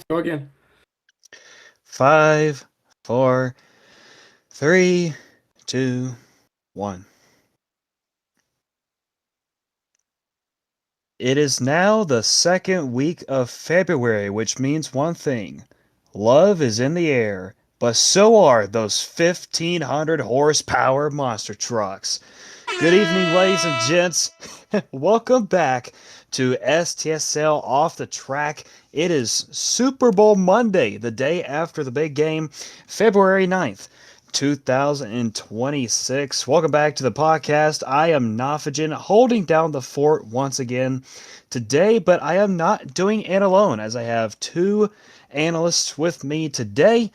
Go again. 5, 4, 3, 2, 1. It is now the second week of February, which means one thing. Love is in the air, but so are those 1,500 horsepower monster trucks. Good evening, ladies and gents. Welcome back to STSL Off the Track. It is Super Bowl Monday, the day after the big game, February 9th, 2026. Welcome back to the podcast. I am Nophagen, holding down the fort once again today, but I am not doing it alone, as I have two analysts with me today.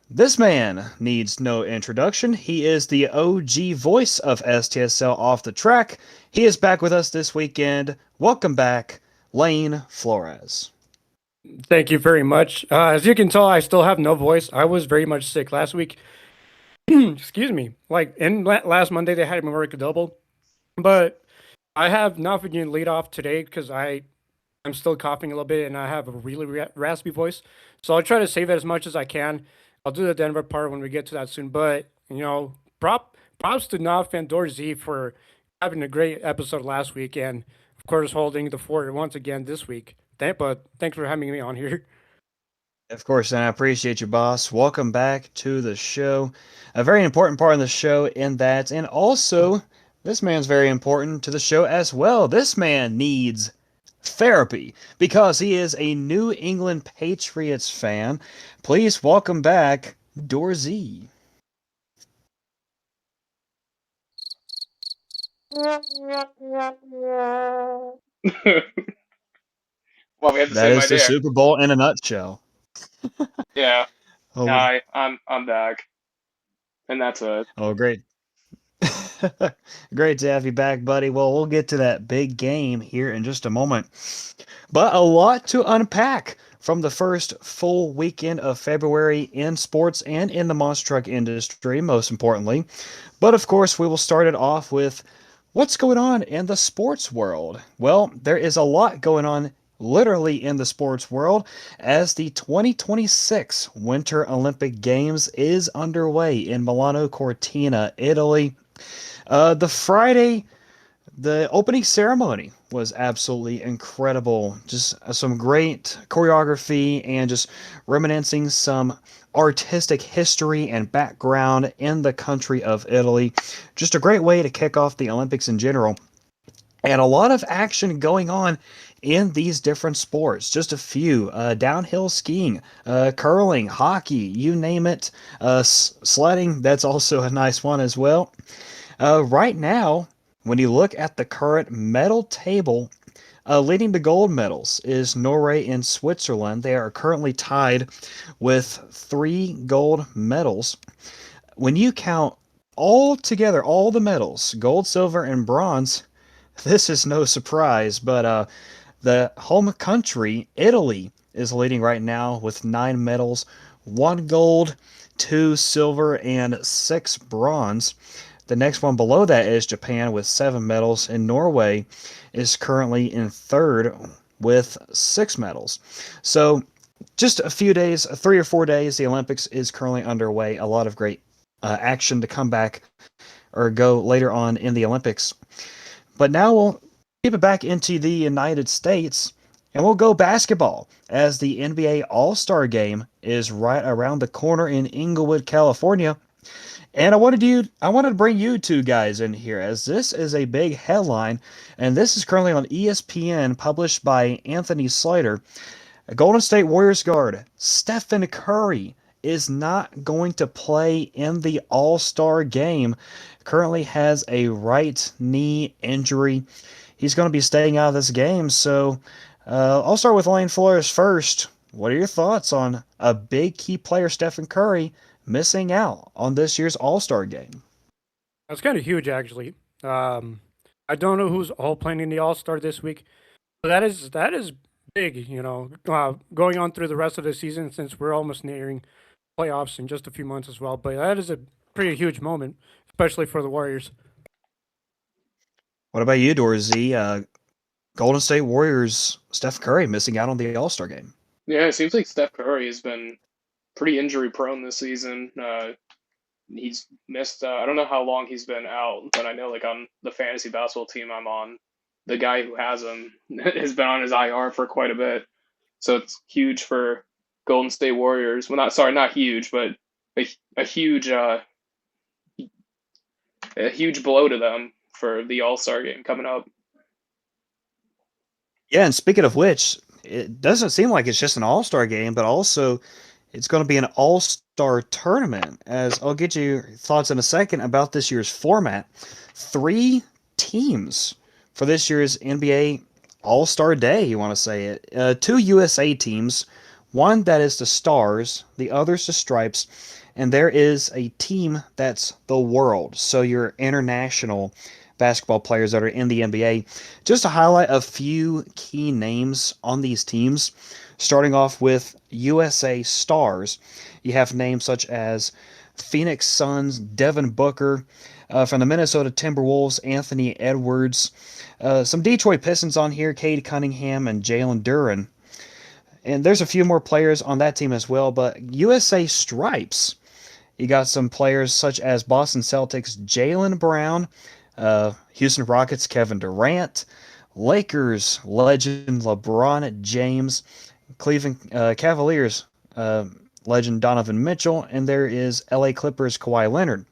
This man needs no introduction. He is the OG voice of STSL Off the Track. He is back with us this weekend. Welcome back, Lane Flores. Thank you very much. As you can tell, I still have no voice. I was very much sick last week. Excuse me. Like last Monday, they had me work a double, but I have not been laid off today because I'm still coughing a little bit and I have a really raspy voice. So I'll try to save it as much as I can. I'll do the Denver part when we get to that soon. But props to Nav and Z for having a great episode last week and of course holding the fort once again this week. But thanks for having me on here. Of course, and I appreciate you, boss. Welcome back to the show. A very important part of the show in that, and also, this man's very important to the show as well. This man needs therapy because he is a New England Patriots fan. Please welcome back Dorzy. Well, we have the That same is the idea. Super Bowl in a nutshell. Yeah. Oh, I'm back, and that's it. oh, great. Great to have you back, buddy. Well, we'll get to that big game here in just a moment. But a lot to unpack from the first full weekend of February in sports and in the monster truck industry, most importantly. But of course, we will start it off with what's going on in the sports world. Well, there is a lot going on literally in the sports world as the 2026 Winter Olympic Games is underway in Milano Cortina, Italy. The Friday, the opening ceremony was absolutely incredible. Just some great choreography and just reminiscing some artistic history and background in the country of Italy. Just a great way to kick off the Olympics in general. And a lot of action going on in these different sports. Just a few downhill skiing, curling, hockey, you name it. Sledding, that's also a nice one as well. Right now, when you look at the current medal table, leading the gold medals is Norway and Switzerland. They are currently tied with 3 gold medals. When you count all together, all the medals, gold, silver, and bronze, this is no surprise, but the home country, Italy, is leading right now with 9 medals, 1 gold, 2 silver, and 6 bronze. The next one below that is Japan with 7 medals, and Norway is currently in third with 6 medals. So, just a few days, 3 or 4 days, the Olympics is currently underway. A lot of great action to come back or go later on in the Olympics. But now we'll keep it back into the United States and we'll go basketball as the NBA All Star game is right around the corner in Inglewood, California. And I wanted to bring you two guys in here as this is a big headline, and this is currently on ESPN, published by Anthony Slater. A Golden State Warriors guard, Stephen Curry, is not going to play in the All-Star game. Currently has a right knee injury. He's going to be staying out of this game. So I'll start with Lane Flores first. What are your thoughts on a big key player, Stephen Curry, missing out on this year's All-Star game? That's kind of huge, actually. Um, I don't know who's all playing in the All Star this week, but that is big. Going on through the rest of the season since we're almost nearing playoffs in just a few months as well. But that is a pretty huge moment, especially for the Warriors. What about you, Dorsey? Golden State Warriors, Steph Curry missing out on the All-Star game. Yeah, it seems like Steph Curry has been pretty injury prone this season. He's missed. I don't know how long he's been out, but I know like on the fantasy basketball team I'm on, the guy who has him has been on his IR for quite a bit. So it's huge for Golden State Warriors. Well, not sorry, not huge, but a, a huge a huge blow to them for the All Star game coming up. Yeah, and speaking of which, it doesn't seem like it's just an all-star game, but also it's going to be an all-star tournament. As I'll get your thoughts in a second about this year's format. Three teams for this year's NBA All-Star Day, you want to say it. Two USA teams, one that is the Stars, the other's the Stripes, and there is a team that's the World. So your international basketball players that are in the NBA. Just to highlight a few key names on these teams, starting off with USA Stars, you have names such as Phoenix Suns, Devin Booker, from the Minnesota Timberwolves, Anthony Edwards, some Detroit Pistons on here, Cade Cunningham and Jalen Duren. And there's a few more players on that team as well, but USA Stripes, you got some players such as Boston Celtics, Jaylen Brown, Houston Rockets, Kevin Durant, Lakers legend LeBron James, Cleveland Cavaliers legend Donovan Mitchell, and there is LA Clippers Kawhi Leonard.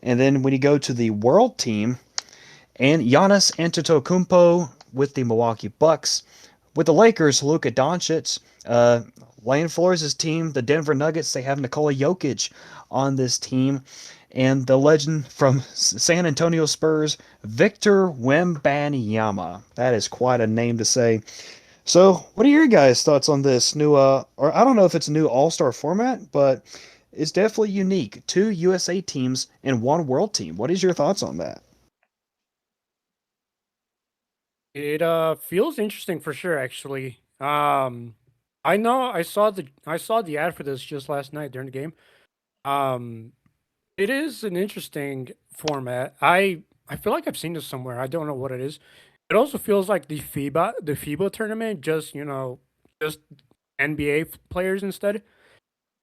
And then when you go to the World team, and Giannis Antetokounmpo with the Milwaukee Bucks, with the Lakers, Luka Doncic, Lane Flores' team, the Denver Nuggets, they have Nikola Jokic on this team, and the legend from San Antonio Spurs, Victor Wembanyama. That is quite a name to say. So, what are your guys' thoughts on this new, or I don't know if it's a new All-Star format, but it's definitely unique. Two USA teams and one World team. What is your thoughts on that? It feels interesting for sure, actually. I know I saw the ad for this just last night during the game. Um, it is an interesting format. I feel like I've seen this somewhere. I don't know what it is. It also feels like the FIBA tournament, just just NBA players instead.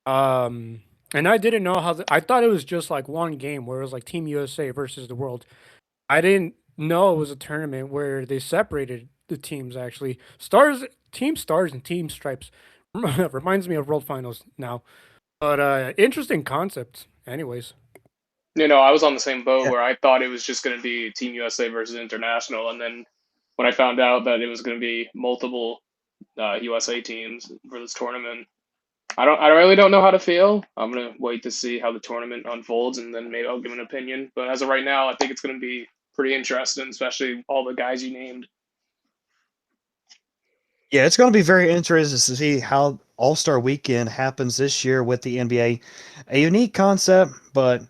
And I didn't know I thought it was just like one game where it was like Team USA versus the world. I didn't know it was a tournament where they separated the teams actually. Team Stars and Team Stripes reminds me of World Finals now. But interesting concept anyways. I was on the same boat Yeah. where I thought it was just going to be Team USA versus International, and then when I found out that it was going to be multiple USA teams for this tournament, I really don't know how to feel. I'm gonna wait to see how the tournament unfolds, and then maybe I'll give an opinion. But as of right now, I think it's gonna be pretty interesting, especially all the guys you named. Yeah, it's going to be very interesting to see how All-Star Weekend happens this year with the NBA. A unique concept, but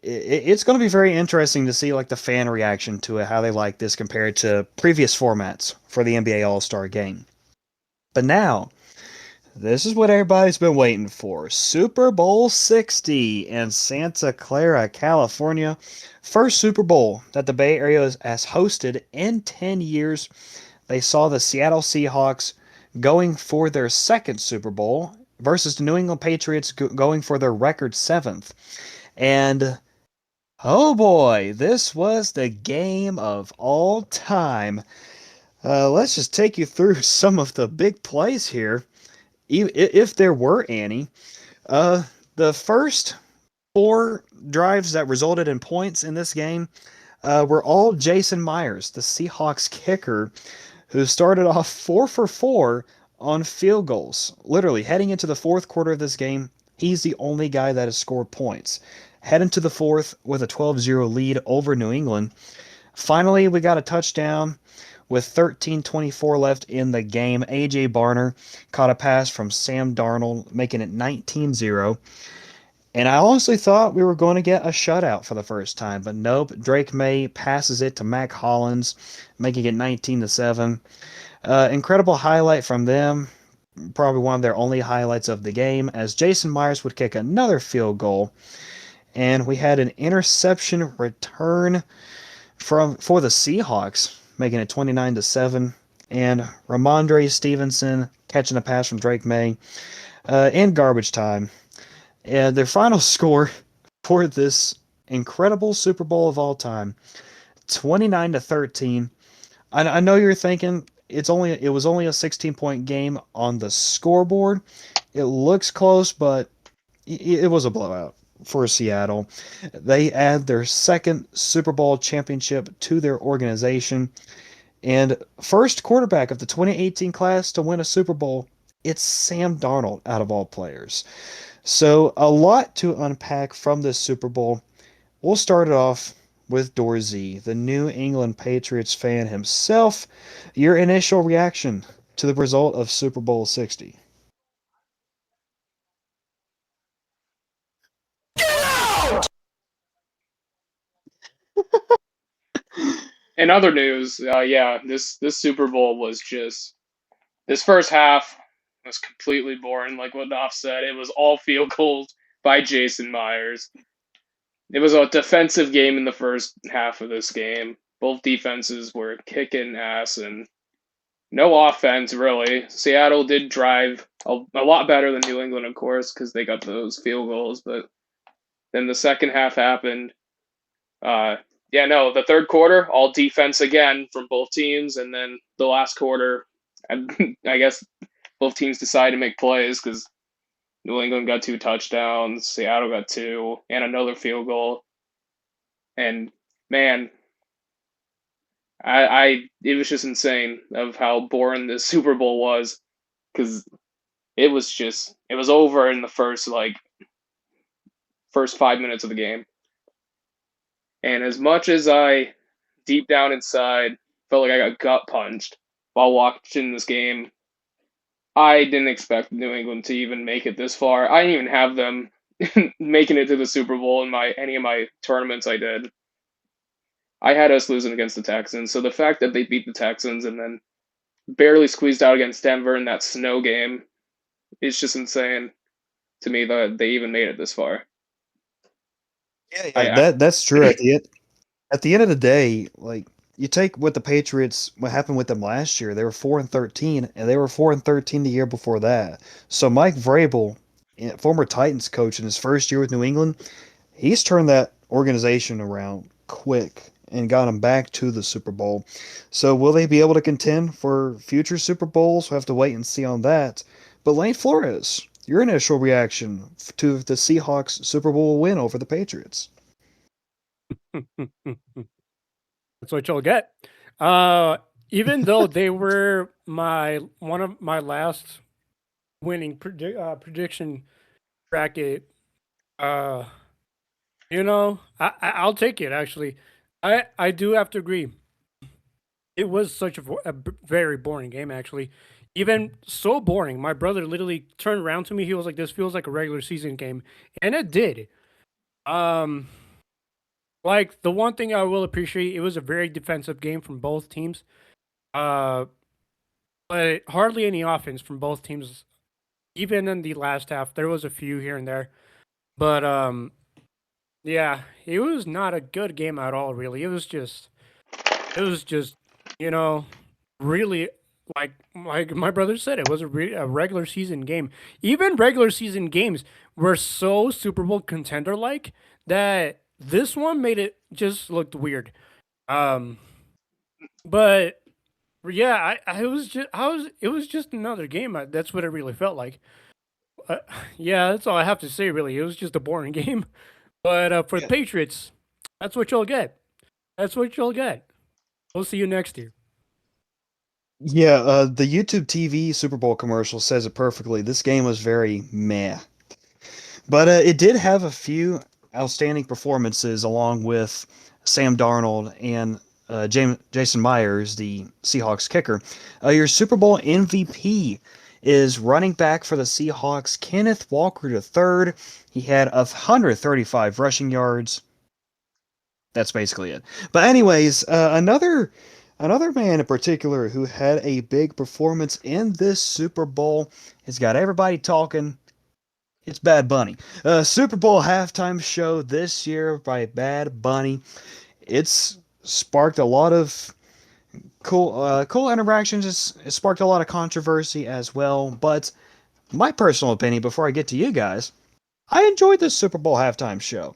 it's going to be very interesting to see like the fan reaction to it, how they like this compared to previous formats for the NBA All-Star Game. But now, this is what everybody's been waiting for. Super Bowl 60 in Santa Clara, California. First Super Bowl that the Bay Area has hosted in 10 years. They saw the Seattle Seahawks going for their second Super Bowl versus the New England Patriots going for their record seventh. And oh boy, this was the game of all time. Let's just take you through some of the big plays here, if there were any. Uh, the first four drives that resulted in points in this game were all Jason Myers, the Seahawks kicker, who started off 4 for 4 on field goals. Literally, heading into the fourth quarter of this game, he's the only guy that has scored points. Heading to the fourth with a 12-0 lead over New England. Finally, we got a touchdown with 13:24 left in the game. A.J. Barner caught a pass from Sam Darnold, making it 19-0. And I honestly thought we were going to get a shutout for the first time, but nope. Drake May passes it to Mac Hollins, making it 19-7. Incredible highlight from them. Probably one of their only highlights of the game, as Jason Myers would kick another field goal. And we had an interception return for the Seahawks, making it 29-7. and Ramondre Stevenson catching a pass from Drake May in garbage time. And their final score for this incredible Super Bowl of all time, 29-13. I know you're thinking it was only a 16-point game on the scoreboard. It looks close, but it was a blowout for Seattle. They add their second Super Bowl championship to their organization and first quarterback of the 2018 class to win a Super Bowl. It's Sam Darnold out of all players. So, a lot to unpack from this Super Bowl. We'll start it off with Dorsey, the New England Patriots fan himself. Your initial reaction to the result of Super Bowl 60? In other news, yeah, this Super Bowl was just this first half was completely boring. Like what Knopf said, it was all field goals by Jason Myers. It was a defensive game in the first half of this game. Both defenses were kicking ass and no offense really. Seattle did drive a lot better than New England, of course, because they got those field goals. But then the second half happened. Yeah, no, the third quarter, all defense again from both teams, and then the last quarter, I guess both teams decided to make plays because New England got 2 touchdowns, Seattle got 2, and another field goal. And man, it was just insane of how boring this Super Bowl was because it was over in the first 5 minutes of the game. And as much as I deep down inside felt like I got gut punched while watching this game, I didn't expect New England to even make it this far. I didn't even have them making it to the Super Bowl in any of my tournaments I did. I had us losing against the Texans, so the fact that they beat the Texans and then barely squeezed out against Denver in that snow game is just insane to me that they even made it this far. Yeah, that's true. At the end of the day, like you take what the Patriots, what happened with them last year, they were 4-13, and they were 4-13 the year before that. So Mike Vrabel, former Titans coach in his first year with New England, he's turned that organization around quick and got them back to the Super Bowl. So will they be able to contend for future Super Bowls? We'll have to wait and see on that. But Lane Flores, your initial reaction to the Seahawks Super Bowl win over the Patriots? That's what you'll get. Uh, Even though they were one of my last winning prediction bracket, uh, I'll take it. Actually, I do have to agree. It was such a very boring game. Actually, even so boring. My brother literally turned around to me. He was like, "This feels like a regular season game," and it did. Um, like the one thing I will appreciate, it was a very defensive game from both teams. Uh, but hardly any offense from both teams. Even in the last half, there was a few here and there. But yeah, it was not a good game at all. Really, it was just, you know, really like my brother said, it was a regular season game. Even regular season games were so Super Bowl contender like that this one made it just looked weird. Um, but yeah, it was just another game. That's what it really felt like. Uh, yeah, that's all I have to say. Really, it was just a boring game. But for the Yeah. Patriots, that's what you'll get. That's what you'll get. We'll see you next year. Yeah, the YouTube TV Super Bowl commercial says it perfectly. This game was very meh. But it did have a few outstanding performances along with Sam Darnold and Jason Myers, the Seahawks kicker. Your Super Bowl MVP is running back for the Seahawks, Kenneth Walker III. He had 135 rushing yards. That's basically it. But anyways, another man in particular who had a big performance in this Super Bowl has got everybody talking. It's Bad Bunny. Super Bowl halftime show this year by Bad Bunny. It's sparked a lot of cool interactions. It sparked a lot of controversy as well. But my personal opinion, before I get to you guys, I enjoyed this Super Bowl halftime show.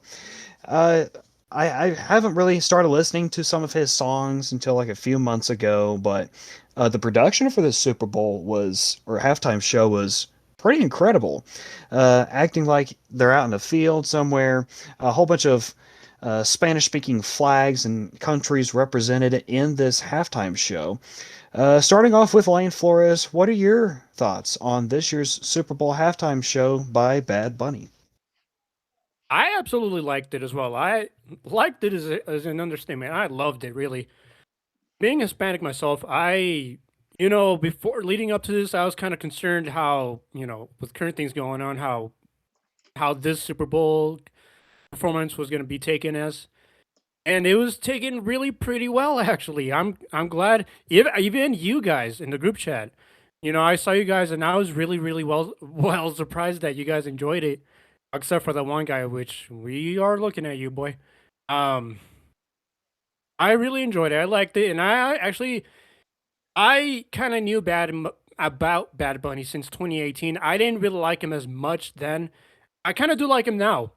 Uh, I haven't really started listening to some of his songs until like a few months ago, but the production for this Super Bowl or halftime show was pretty incredible. Acting like they're out in the field somewhere, a whole bunch of Spanish-speaking flags and countries represented in this halftime show. Starting off with Lane Flores, what are your thoughts on this year's Super Bowl halftime show by Bad Bunny? I absolutely liked it as well. I liked it as an understatement. I loved it, really. Being Hispanic myself, before leading up to this, I was kind of concerned how, with current things going on, how this Super Bowl performance was going to be taken as. And it was taken really pretty well, actually. I'm glad. Even you guys in the group chat, I saw you guys, and I was really, really well surprised that you guys enjoyed it, except for the one guy, which we are looking at you, boy. Um, I really enjoyed it. I liked it, and I kind of knew about Bad Bunny since 2018. I didn't really like him as much then. I kind of do like him now.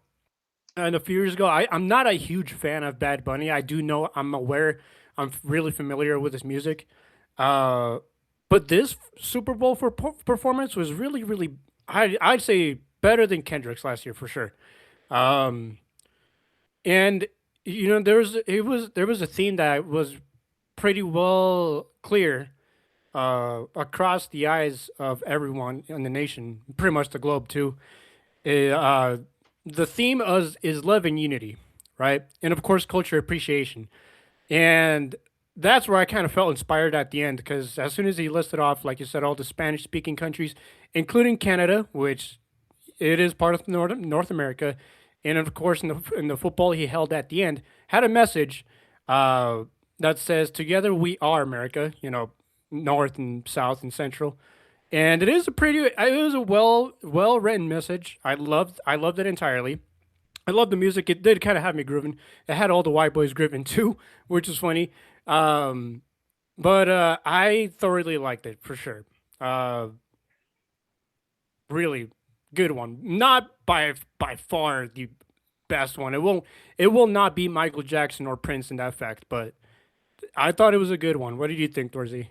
And a few years ago, I'm not a huge fan of Bad Bunny. I do know, I'm aware, I'm really familiar with his music. Uh, but this Super Bowl performance was really, really, I'd say better than Kendrick's last year for sure. Um, and there was a theme that was pretty well clear across the eyes of everyone in the nation, pretty much the globe too. Uh, the theme is love and unity, right? And of course, culture appreciation. And that's where I kind of felt inspired at the end because as soon as he listed off, like you said, all the Spanish speaking countries, including Canada, which it is part of North America, and of course in the football he held at the end had a message uh, that says "Together we are America." North and South and Central, and it was a well written message. I loved it entirely. I love the music. It did kind of have me grooving. It had all the white boys grooving too, which is funny. Um, but I thoroughly liked it for sure. Uh, really good one. Not by far the best one. It will not be Michael Jackson or Prince in that fact, but I thought it was a good one. What did you think, Dorsey?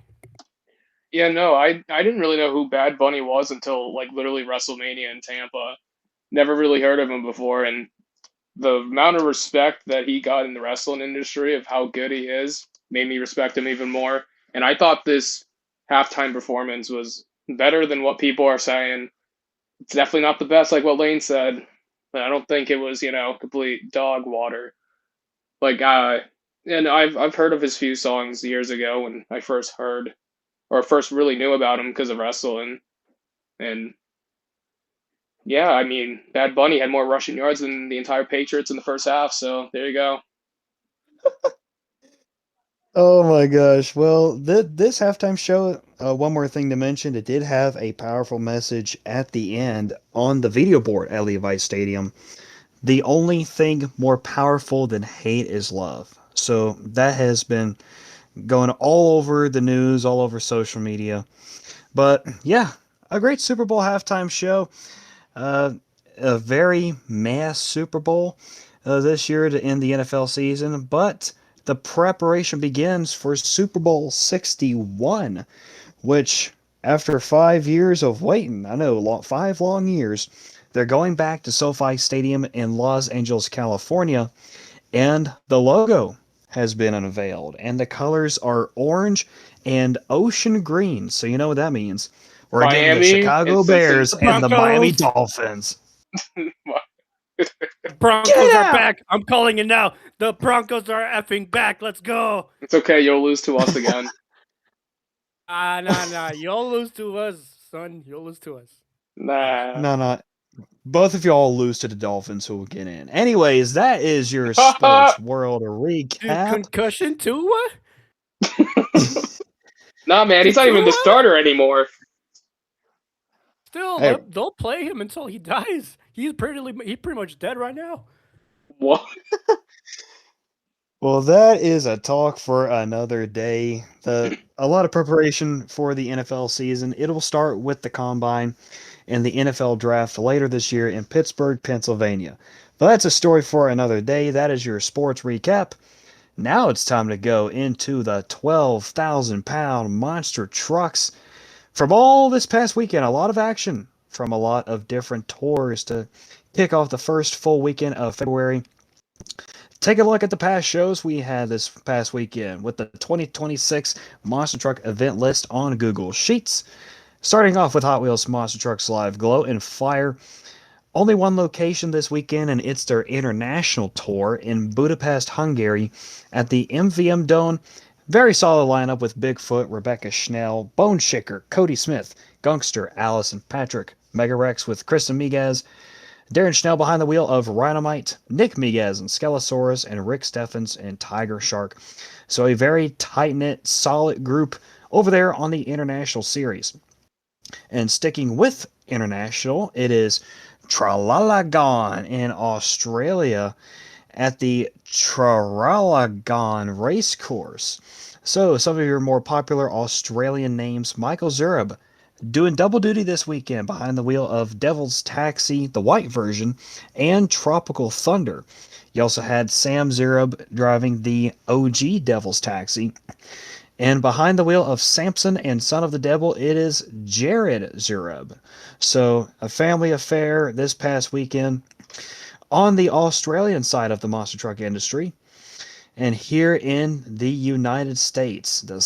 Yeah, no, I didn't really know who Bad Bunny was until like literally WrestleMania in Tampa. Never really heard of him before, and the amount of respect that he got in the wrestling industry of how good he is made me respect him even more. And I thought this halftime performance was better than what people are saying. It's definitely not the best, like what Lane said, but I don't think it was, complete dog water. Like, and I've heard of his few songs years ago when I first heard or first really knew about him because of wrestling. And yeah, I mean, Bad Bunny had more rushing yards than the entire Patriots in the first half. So there you go. Oh my gosh. Well, this halftime show, one more thing to mention, it did have a powerful message at the end on the video board at Levi Stadium. The only thing more powerful than hate is love. So that has been going all over the news, all over social media. But yeah, a great Super Bowl halftime show. Uh, a very mass Super Bowl this year to end the NFL season, but the preparation begins for Super Bowl 61, which, after 5 years of waiting, I know, 5 long years, they're going back to SoFi Stadium in Los Angeles, California, and the logo has been unveiled, and the colors are orange and ocean green. So you know what that means. We're getting the Miami and Chicago Bears The Cincinnati. and the Miami Broncos. Dolphins. The Get it Broncos are out! back. I'm calling it now. The Broncos are effing back. Let's go. It's okay, you'll lose to us again. Nah. You'll lose to us, son. You'll lose to us. Nah. No, no. Both of y'all lose to the Dolphins who will get in. Anyways, that is your sports world Dude, recap. concussion too? What? Nah, man, To he's not even the Tua? starter anymore. Still, Hey, they'll play him until he dies. He's pretty much dead right now. What? Well, that is a talk for another day. A lot of preparation for the NFL season. It will start with the combine and the NFL draft later this year in Pittsburgh, Pennsylvania. But that's a story for another day. That is your sports recap. Now it's time to go into the 12,000-pound monster trucks. From all this past weekend, a lot of action from a lot of different tours to kick off the first full weekend of February. Take a look at the past shows we had this past weekend with the 2026 Monster Truck event list on Google Sheets. Starting off with Hot Wheels Monster Trucks Live Glow and Fire. Only one location this weekend, and it's their international tour in Budapest, Hungary at the MVM Dome. Very solid lineup with Bigfoot, Rebecca Schnell, Bone Shaker, Cody Smith, Gunkster, Allison Patrick, Mega Rex with Kristen Miguez, Darren Schnell behind the wheel of Rhinomite, Nick Miguez and Skelosaurus, and Rick Steffens and Tiger Shark. So a very tight-knit, solid group over there on the International Series. And sticking with International, it is Traralgon in Australia at the Traralgon Racecourse. So, some of your more popular Australian names, Michael Zurab, doing double duty this weekend behind the wheel of Devil's Taxi, the white version, and Tropical Thunder. You also had Sam Zurab driving the OG Devil's Taxi. And behind the wheel of Samson and Son of the Devil, it is Jared Zurab. So, a family affair this past weekend. On the Australian side of the monster truck industry, and here in the United States, the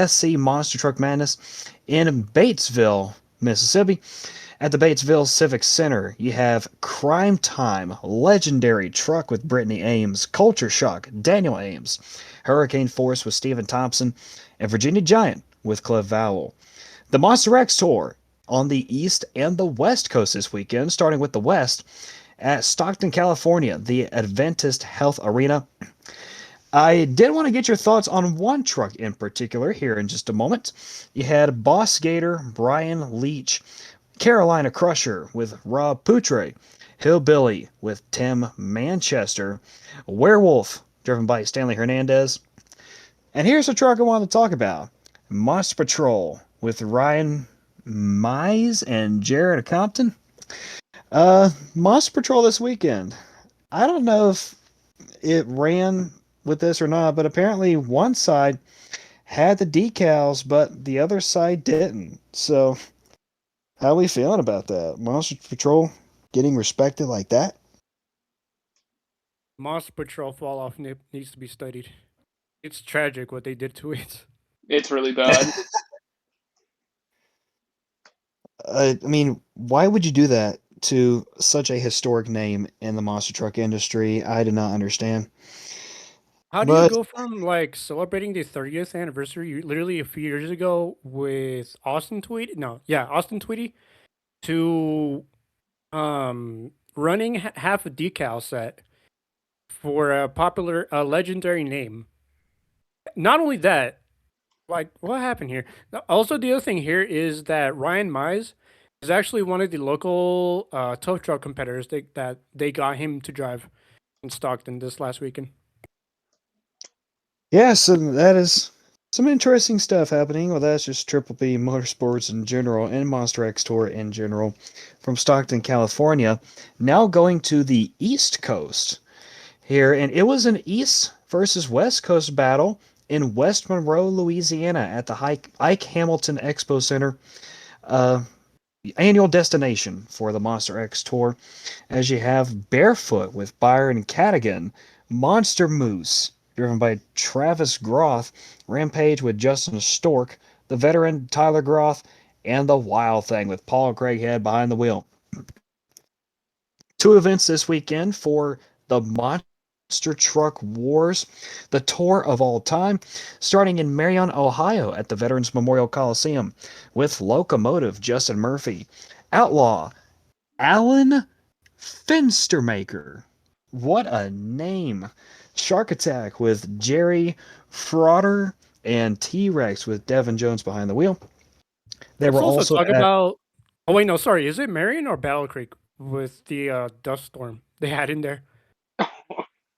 SC Monster Truck Madness in Batesville, Mississippi. At the Batesville Civic Center, you have Crime Time, Legendary Truck with Brittany Ames, Culture Shock, Daniel Ames, Hurricane Force with Stephen Thompson, and Virginia Giant with Cliff Vowell. The Monster X Tour on the East and the West Coast this weekend, starting with the West at Stockton, California, the Adventist Health Arena. I did want to get your thoughts on one truck in particular here in just a moment. You had Boss Gator, Brian Leach, Carolina Crusher with Rob Poutre, Hillbilly with Tim Manchester, Werewolf, driven by Stanley Hernandez. And here's a truck I wanted to talk about Monster Patrol with Ryan Mize and Jared Compton. Monster Patrol this weekend. I don't know if it ran with this or not, but apparently one side had the decals, but the other side didn't. So, how are we feeling about that? Monster Patrol getting respected like that? Monster Patrol fall off needs to be studied. It's tragic what they did to it. It's really bad. I mean, why would you do that to such a historic name in the monster truck industry? I do not understand. How do you But go from like celebrating the 30th anniversary literally a few years ago with Austin Tweety? No, yeah, Austin Tweety to running half a decal set for a popular legendary name. Not only that, like what happened here? Also, the other thing here is that Ryan Mize is actually one of the local tow truck competitors that they got him to drive in Stockton this last weekend. yeah, so that is some interesting stuff happening. Well, that's just Triple B Motorsports in general and Monster X Tour in general from Stockton, California. Now going to the East Coast here, and it was an East versus West Coast battle in West Monroe, Louisiana at the Ike Hamilton Expo Center. Uh, Annual destination for the Monster X Tour, as you have Barefoot with Byron Cadigan, Monster Moose, driven by Travis Groth, Rampage with Justin Stork, the veteran Tyler Groth, and the Wild Thing with Paul Craighead behind the wheel. Two events this weekend for the Monster Truck Wars, the tour of all time, starting in Marion, Ohio at the Veterans Memorial Coliseum with Locomotive Justin Murphy, Outlaw Alan Finstermaker. What a name! Shark Attack with Jerry Frauder and T-Rex with Devin Jones behind the wheel. They Let's were also also talk at about. Oh wait, no, sorry. Is it Marion or Battle Creek with the dust storm they had in there?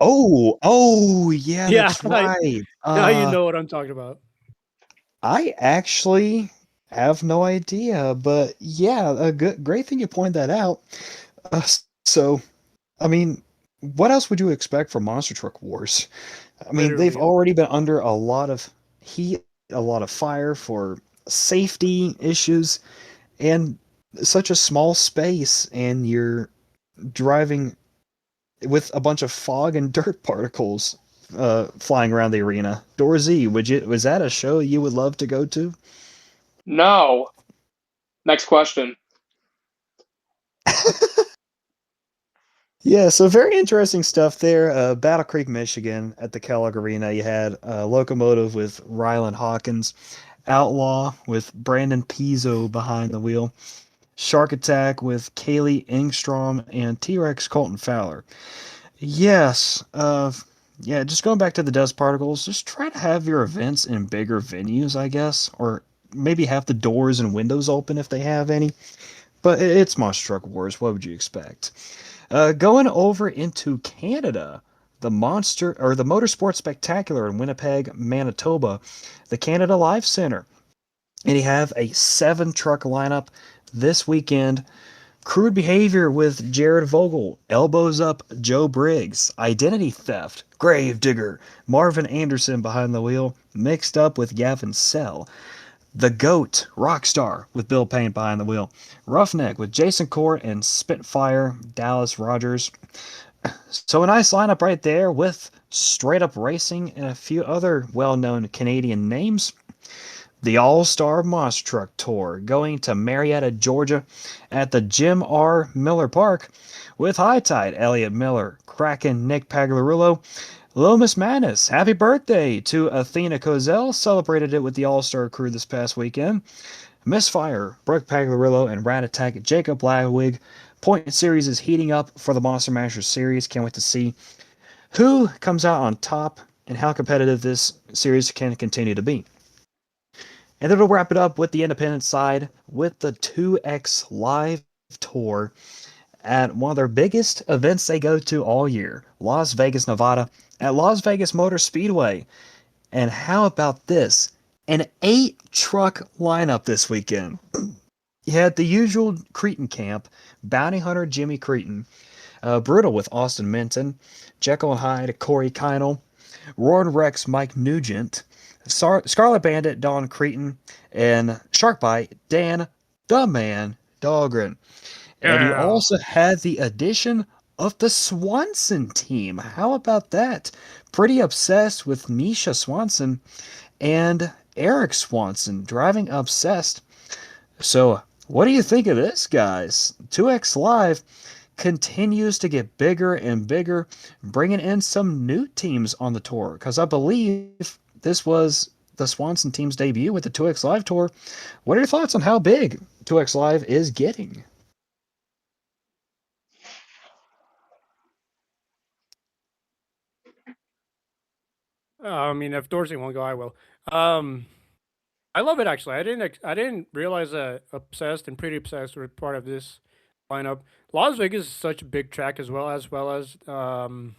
Oh, yeah, Yeah, that's right. now you know what I'm talking about. I actually have no idea, but yeah, a good, great thing you point that out. So, I mean, what else would you expect from Monster Truck Wars? I mean, they've Literally. already been under a lot of heat, a lot of fire for safety issues, and such a small space, and you're driving with a bunch of fog and dirt particles flying around the arena. Dorzy, was that a show you would love to go to? No. Next question. Yeah, so very interesting stuff there. Battle Creek, Michigan, at the Kellogg Arena, you had Locomotive with Rylan Hawkins, Outlaw with Brandon Pizzo behind the wheel, Shark Attack with Kaylee Engstrom, and T-Rex Colton Fowler. Yes, yeah, just going back to the dust particles, just try to have your events in bigger venues, I guess, or maybe have the doors and windows open if they have any. But it's Monster Truck Wars. What would you expect? Going over into Canada, the Motorsport Spectacular in Winnipeg, Manitoba, the Canada Life Center. And you have a 7 truck lineup this weekend. Crude Behavior with Jared Vogel, Elbows Up Joe Briggs, Identity Theft, Gravedigger, Marvin Anderson behind the wheel, mixed up with Gavin Sell. The GOAT, Rockstar, with Bill Payne behind the wheel. Roughneck with Jason Court and Spitfire, Dallas Rogers. So a nice lineup right there with Straight Up Racing and a few other well-known Canadian names. The All-Star Monster Truck Tour going to Marietta, Georgia at the Jim R. Miller Park with High Tide, Elliot Miller, Kraken, Nick Pagliarulo, Little Miss Madness. Happy birthday to Athena Kozel. Celebrated it with the All-Star crew this past weekend. Misfire, Brooke Pagliarulo, and Rat Attack, Jacob Lagwig. Point series is heating up for the Monster Masters series. Can't wait to see who comes out on top and how competitive this series can continue to be. And then we'll wrap it up with the independent side with the 2X Live Tour at one of their biggest events they go to all year, Las Vegas, Nevada, at Las Vegas Motor Speedway. And how about this? An 8 truck lineup this weekend. You had the usual Cretan camp, Bounty Hunter Jimmy Cretan, Brutal with Austin Minton, Jekyll and Hyde Corey Kinel, Roaring Rex Mike Nugent, Scarlet Bandit Don Cretan, and Sharkbite Dan the Man Dahlgren. And you Yeah. also had the addition of the Swanson team. How about that? Pretty obsessed with Nisha Swanson and Eric Swanson driving obsessed. So, what do you think of this, guys? 2X Live continues to get bigger and bigger, bringing in some new teams on the tour. Because I believe this was the Swanson team's debut with the 2X Live tour. What are your thoughts on how big 2X Live is getting? I mean, if Dorsey won't go, I will. Um, I love it actually. I didn't realize that obsessed and pretty obsessed were part of this lineup. Las Vegas is such a big track as Camp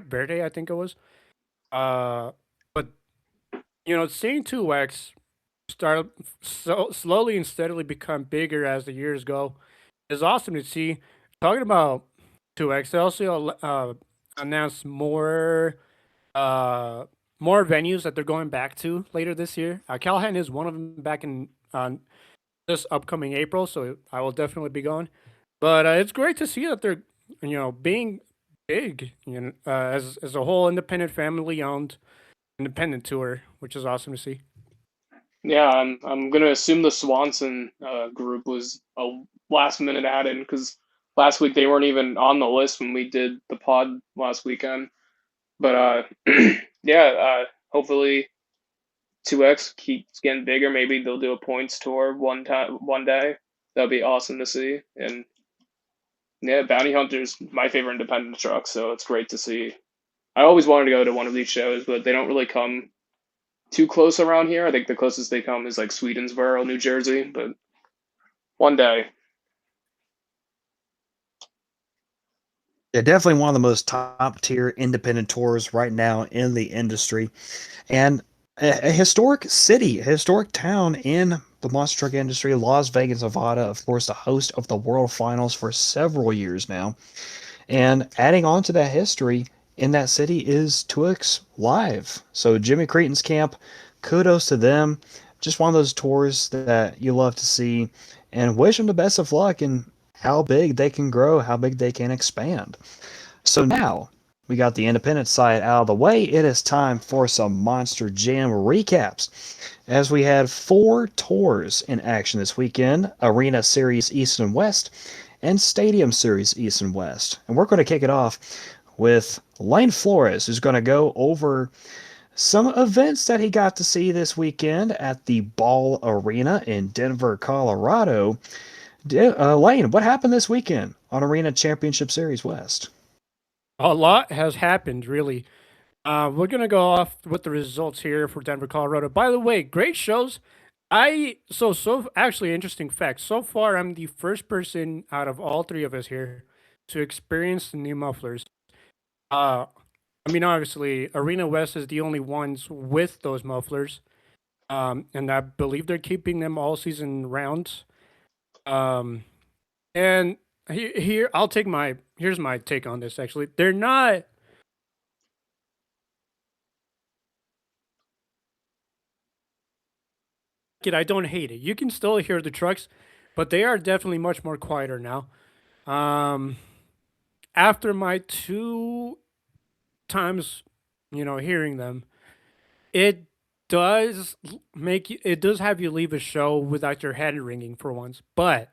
Verde, I think it was. But seeing 2X start so slowly and steadily become bigger as the years go is awesome to see. Talking about 2X, they also announced uh more venues that they're going back to later this year. Callahan is one of them back in this upcoming April, so I will definitely be going. But it's great to see that they're being big, as a whole independent family owned independent tour, which is awesome to see. Yeah, I'm gonna assume the Swanson group was a last minute add in because last week they weren't even on the list when we did the pod last weekend. But yeah, hopefully 2X keeps getting bigger. Maybe they'll do a points tour one day. That'd be awesome to see. And yeah, Bounty Hunter's my favorite independent truck, so it's great to see. I always wanted to go to one of these shows, but they don't really come too close around here. I think the closest they come is like Swedensboro, New Jersey, but one day. Yeah, definitely one of the most top tier independent tours right now in the industry, and a historic city, a historic town in the monster truck industry. Las Vegas, Nevada, of course, the host of the World Finals for several years now. And adding on to that history in that city is Twix Live. So Jimmy Creighton's camp, kudos to them. Just one of those tours that you love to see, and wish them the best of luck in how big they can grow, how big they can expand. So now we got the independent side out of the way. It is time for some Monster Jam recaps. As we had 4 tours in action this weekend: Arena Series East and West and Stadium Series East and West. And we're going to kick it off with Lane Flores, who's going to go over some events that he got to see this weekend at the Ball Arena in Denver, Colorado. Lane, what happened this weekend on Arena Championship Series West? A lot has happened, really. We're gonna go off with the results here for Denver, Colorado. By the way, great shows. Actually interesting fact. So far, I'm the first person out of all three of us here to experience the new mufflers. Uh, I mean, obviously, Arena West is the only ones with those mufflers. And I believe they're keeping them all season round. Um, and here, here's my take on this. Actually, they're not. I don't hate it. You can still hear the trucks, but they are definitely much more quieter now. Um, After my 2 times, hearing them, it it does have you leave a show without your head ringing for once, but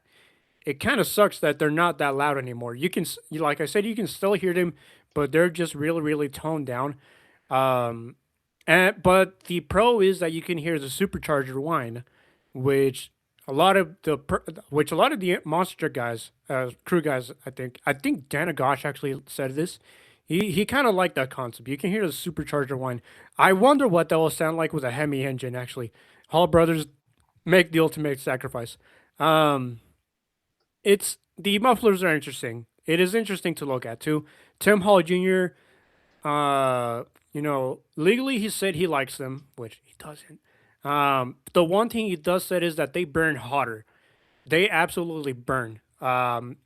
it kind of sucks that they're not that loud anymore. Like I said, you can still hear them, but they're just really, really toned down. Um, but the pro is that you can hear the supercharger whine, which which a lot of the monster guys, crew guys, I think Dana Gosh actually said this. He kind of liked that concept. You can hear the supercharger whine. I wonder what that will sound like with a Hemi engine. Actually, Hall brothers make the ultimate sacrifice. Um, it's the mufflers are interesting. It is interesting to look at too. Tim Hall Jr. Legally he said he likes them, which he doesn't. The one thing he does said is that they burn hotter. They absolutely burn.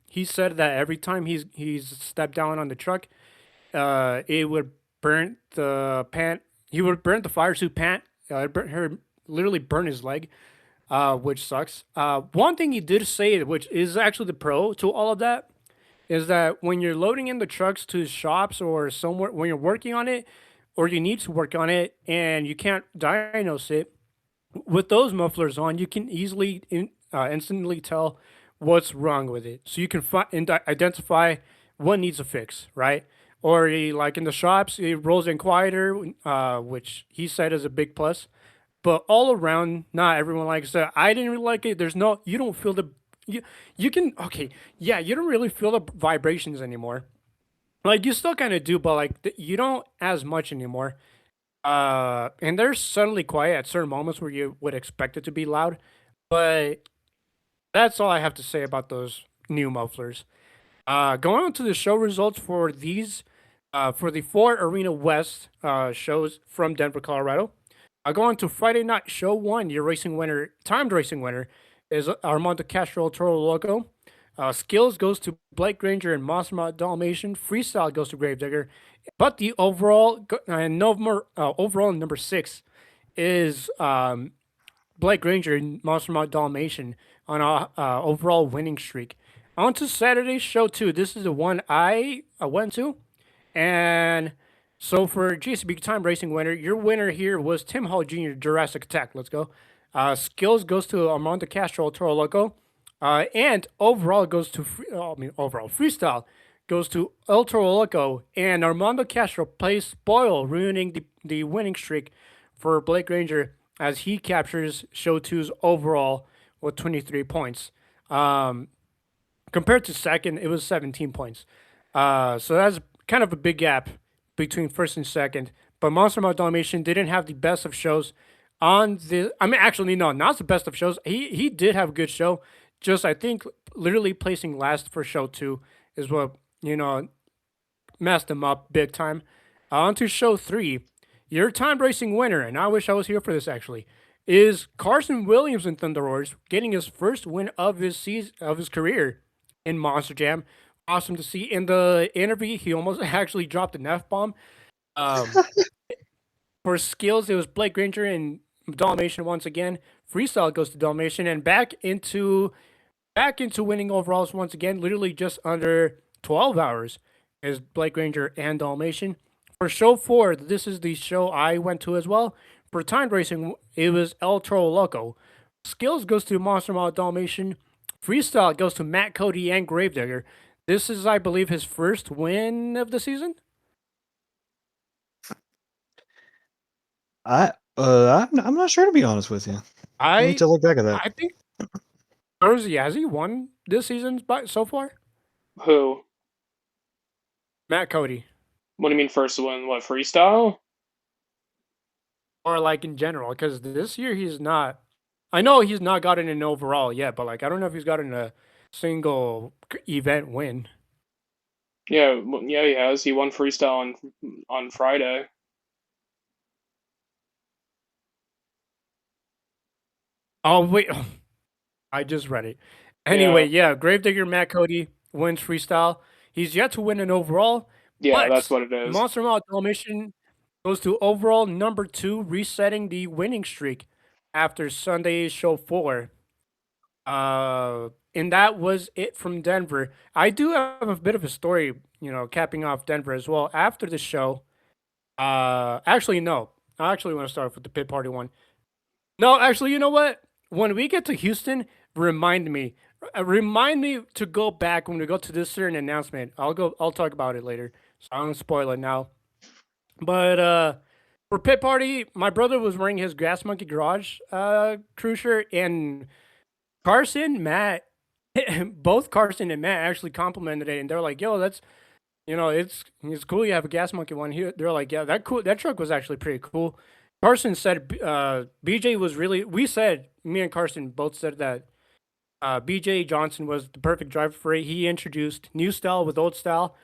He said that every time he's stepped down on the truck, it would burn the pant. He would burn the fire suit pant. Literally burn his leg, which sucks. One thing he did say, which is actually the pro to all of that, is that when you're loading in the trucks to shops or somewhere, when you're working on it, or you need to work on it and you can't diagnose it, with those mufflers on, you can instantly tell what's wrong with it. So you can identify what needs a fix, right? Or like in the shops, it rolls in quieter, which he said is a big plus. But all around, not everyone likes that. I didn't really like it. You don't feel you can, okay, yeah, you don't really feel the vibrations anymore. Like you still kind of do, but like you don't as much anymore. And they're suddenly quiet at certain moments where you would expect it to be loud. But that's all I have to say about those new mufflers. Going on to the show results for for the 4 Arena West shows from Denver, Colorado. Going to Friday night, show 1, your racing winner, timed racing winner, is Armando Castro Toro Loco. Skills goes to Blake Granger and Mossma Dalmatian. Freestyle goes to Gravedigger. But the overall number 6 is Blake Granger and Mossma Dalmatian on a overall winning streak. On to Saturday's show 2. This is the one I went to. And so for GSB Time Racing winner, your winner here was Tim Hall Jr. Jurassic Attack. Let's go. Skills goes to Armando Castro Toro Loco. And overall goes to overall freestyle goes to El Toro Loco, and Armando Castro plays spoil, ruining the winning streak for Blake Ranger as he captures show two's overall with 23 points. Compared to second, it was 17 points. So that's kind of a big gap between first and second. But Monster Mouth Dalmatian didn't have the best of shows on the. I mean, actually, no, not the best of shows. He did have a good show. Just I think literally placing last for show 2 is what messed them up big time. On to show 3. Your time racing winner, and I wish I was here for this actually, is Carson Williams in Thunder Roars, getting his first win of his career in Monster Jam. Awesome to see. In the interview, he almost actually dropped an F bomb. Um, for skills, it was Blake Granger and Dalmatian once again. Freestyle goes to Dalmatian, and back into winning overalls once again. Literally just under 12 hours is Blake Granger and Dalmatian. For show 4, this is the show I went to as well. For time racing, it was El Toro Loco. Skills goes to Monster Mall Dalmatian. Freestyle goes to Matt Cody and Gravedigger. This is, I believe, his first win of the season. I'm not sure, to be honest with you. I need to look back at that. I think has he won this season so far? Who? Matt Cody. What do you mean first one? What, freestyle? Or like in general, because this year he's not. I know he's not gotten an overall yet, but like I don't know if he's gotten a single event win. Yeah, yeah, he has. He won freestyle on Friday. Oh wait, I just read it. Anyway, yeah, Gravedigger Matt Cody wins freestyle. He's yet to win an overall. Yeah, but that's what it is. Monster Mall Dalmatian goes to overall number 2, resetting the winning streak after Sunday's show 4. And that was it from Denver. I do have a bit of a story, capping off Denver as well. After the show, actually, no. I actually want to start with the pit party one. No, actually, you know what? When we get to Houston, remind me to go back when we go to this certain announcement. I'll talk about it later. So I don't spoil it now. But for pit party, my brother was wearing his Grass Monkey Garage crew shirt, and Carson, Matt, both Carson and Matt actually complimented it, and they're like, "Yo, that's it's cool. You have a Gas Monkey one here." They're like, "Yeah, that truck was actually pretty cool." Carson said BJ was really. Me and Carson both said that BJ Johnson was the perfect driver for it. He introduced new style with old style,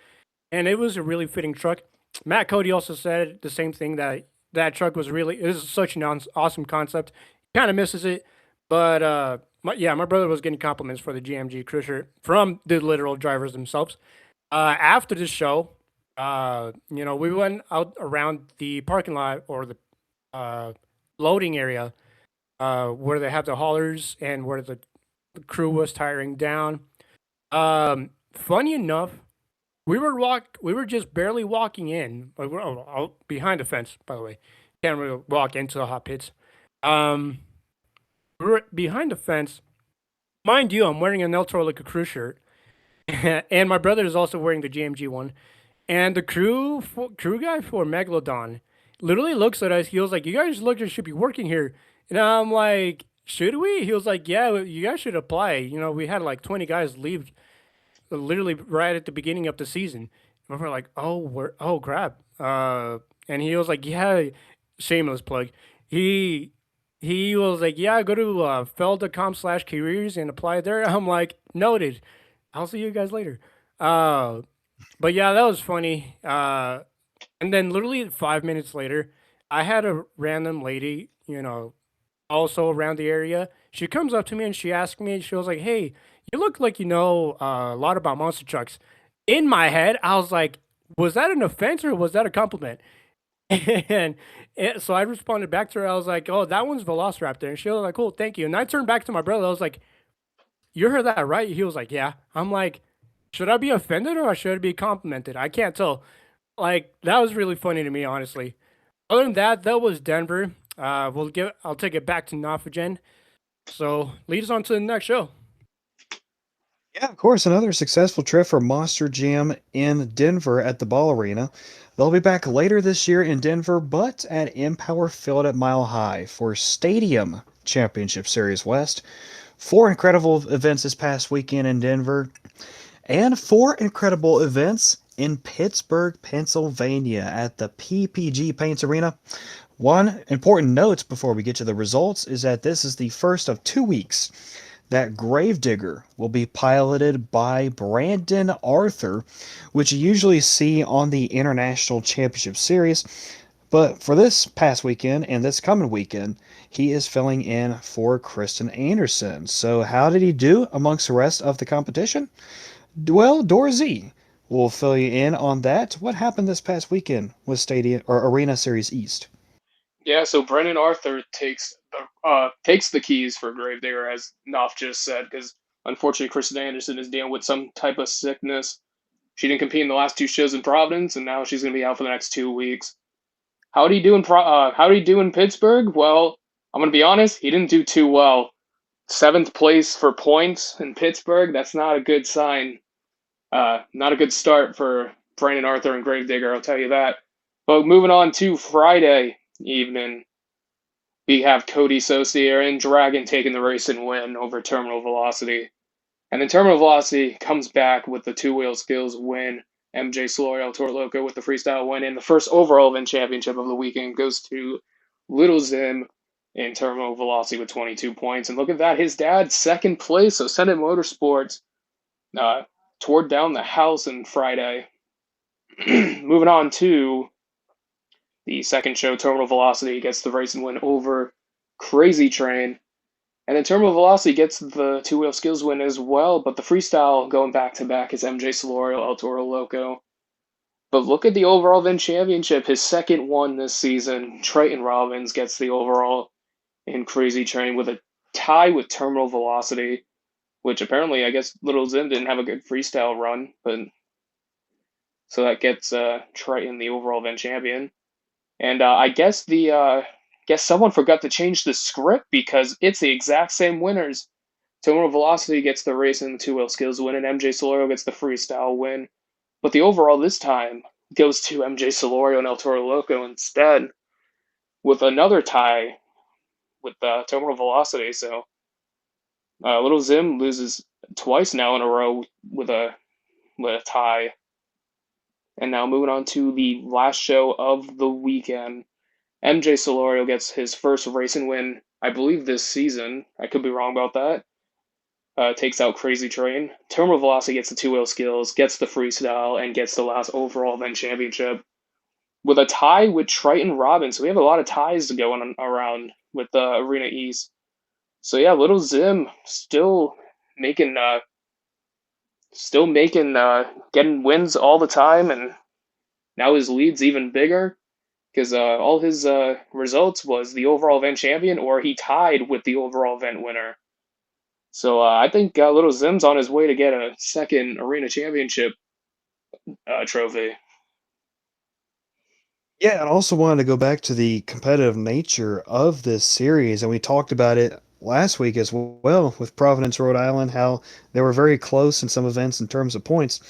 and it was a really fitting truck. Matt Cody also said the same thing, that truck was really, it was such an awesome concept. Kind of misses it, but my brother was getting compliments for the GMG crew shirt from the literal drivers themselves. After the show, we went out around the parking lot or the loading area where they have the haulers and where the crew was tiring down. Funny enough, we were just barely walking in. Like we're behind the fence, by the way. Can't really walk into the hot pits. We were behind the fence. Mind you, I'm wearing an El Toro like a crew shirt, and my brother is also wearing the GMG one. And the crew guy for Megalodon literally looks at us. He was like, "You guys look like you should be working here." And I'm like, "Should we?" He was like, "Yeah, you guys should apply." We had like 20 guys leave literally right at the beginning of the season. And we're like, oh crap. And he was like, "Yeah," shameless plug. He was like, "Yeah, go to feld.com/careers and apply there." I'm like, "Noted. I'll see you guys later." But yeah, that was funny. And then literally 5 minutes later, I had a random lady, also around the area. She comes up to me and she asked me, she was like, "Hey, you look like you know a lot about monster trucks." In my head, I was like, was that an offense or was that a compliment? And so I responded back to her. I was like, "Oh, that one's Velociraptor." And she was like, "Cool, thank you." And I turned back to my brother. I was like, "You heard that, right?" He was like, "Yeah." I'm like, should I be offended or should I be complimented? I can't tell. Like, that was really funny to me, honestly. Other than that, that was Denver. I'll take it back to Nafagen. So lead us on to the next show. Yeah, of course, another successful trip for Monster Jam in Denver at the Ball Arena. They'll be back later this year in Denver, but at Empower Field at Mile High for Stadium Championship Series West. 4 incredible events this past weekend in Denver, and 4 incredible events in Pittsburgh, Pennsylvania at the PPG Paints Arena. One important note before we get to the results is that this is the first of 2 weeks that Gravedigger will be piloted by Brandon Arthur, which you usually see on the International Championship Series. But for this past weekend and this coming weekend, he is filling in for Kristen Anderson. So, how did he do amongst the rest of the competition? Well, Dorzy will fill you in on that. What happened this past weekend with Stadium or Arena Series East? Yeah, so Brendan Arthur takes the keys for Gravedigger, as Knopf just said, because unfortunately Kristen Anderson is dealing with some type of sickness. She didn't compete in the last two shows in Providence, and now she's going to be out for the next 2 weeks. How did he do in How did he do in Pittsburgh? Well, I'm going to be honest, he didn't do too well. Seventh place for points in Pittsburgh. That's not a good sign. Not a good start for Brandon Arthur and Gravedigger, I'll tell you that. But moving on to Friday evening, we have Cody Saucier and Dragon taking the race and win over Terminal Velocity. And then Terminal Velocity comes back with the two-wheel skills win. MJ Solorio Toro Loco with the freestyle win. And the first overall event championship of the weekend goes to Little Zim in Terminal Velocity with 22 points. And look at that, his dad, second place. So Senate Motorsports tore down the house on Friday. Moving on to the second show, Terminal Velocity gets the race and win over Crazy Train. And then Terminal Velocity gets the two-wheel skills win as well, but the freestyle going back-to-back is MJ Solorio, El Toro Loco. But look at the overall VIN championship, his second one this season. Triton Robbins gets the overall in Crazy Train with a tie with Terminal Velocity, which apparently I guess Little Zim didn't have a good freestyle run, but so that gets Triton the overall VIN champion. And I guess someone forgot to change the script because it's the exact same winners. Terminal Velocity gets the race and the two-wheel skills win, and MJ Solorio gets the freestyle win. But the overall this time goes to MJ Solorio and El Toro Loco instead, with another tie with Terminal Velocity. So Little Zim loses twice now in a row with a tie. And now moving on to the last show of the weekend. MJ Solorio gets his first racing win, I believe, this season. I could be wrong about that. Takes out Crazy Train. Terminal Velocity gets the two-wheel skills, gets the freestyle, and gets the last overall event championship with a tie with Triton Robbins. So we have a lot of ties going on around with the Arena East. So yeah, Little Zim still making getting wins all the time, and now his lead's even bigger because all his results was the overall event champion, or he tied with the overall event winner. So I think Little Zim's on his way to get a second arena championship trophy. Yeah, and I also wanted to go back to the competitive nature of this series, and we talked about it last week as well with Providence, Rhode Island, how they were very close in some events in terms of points.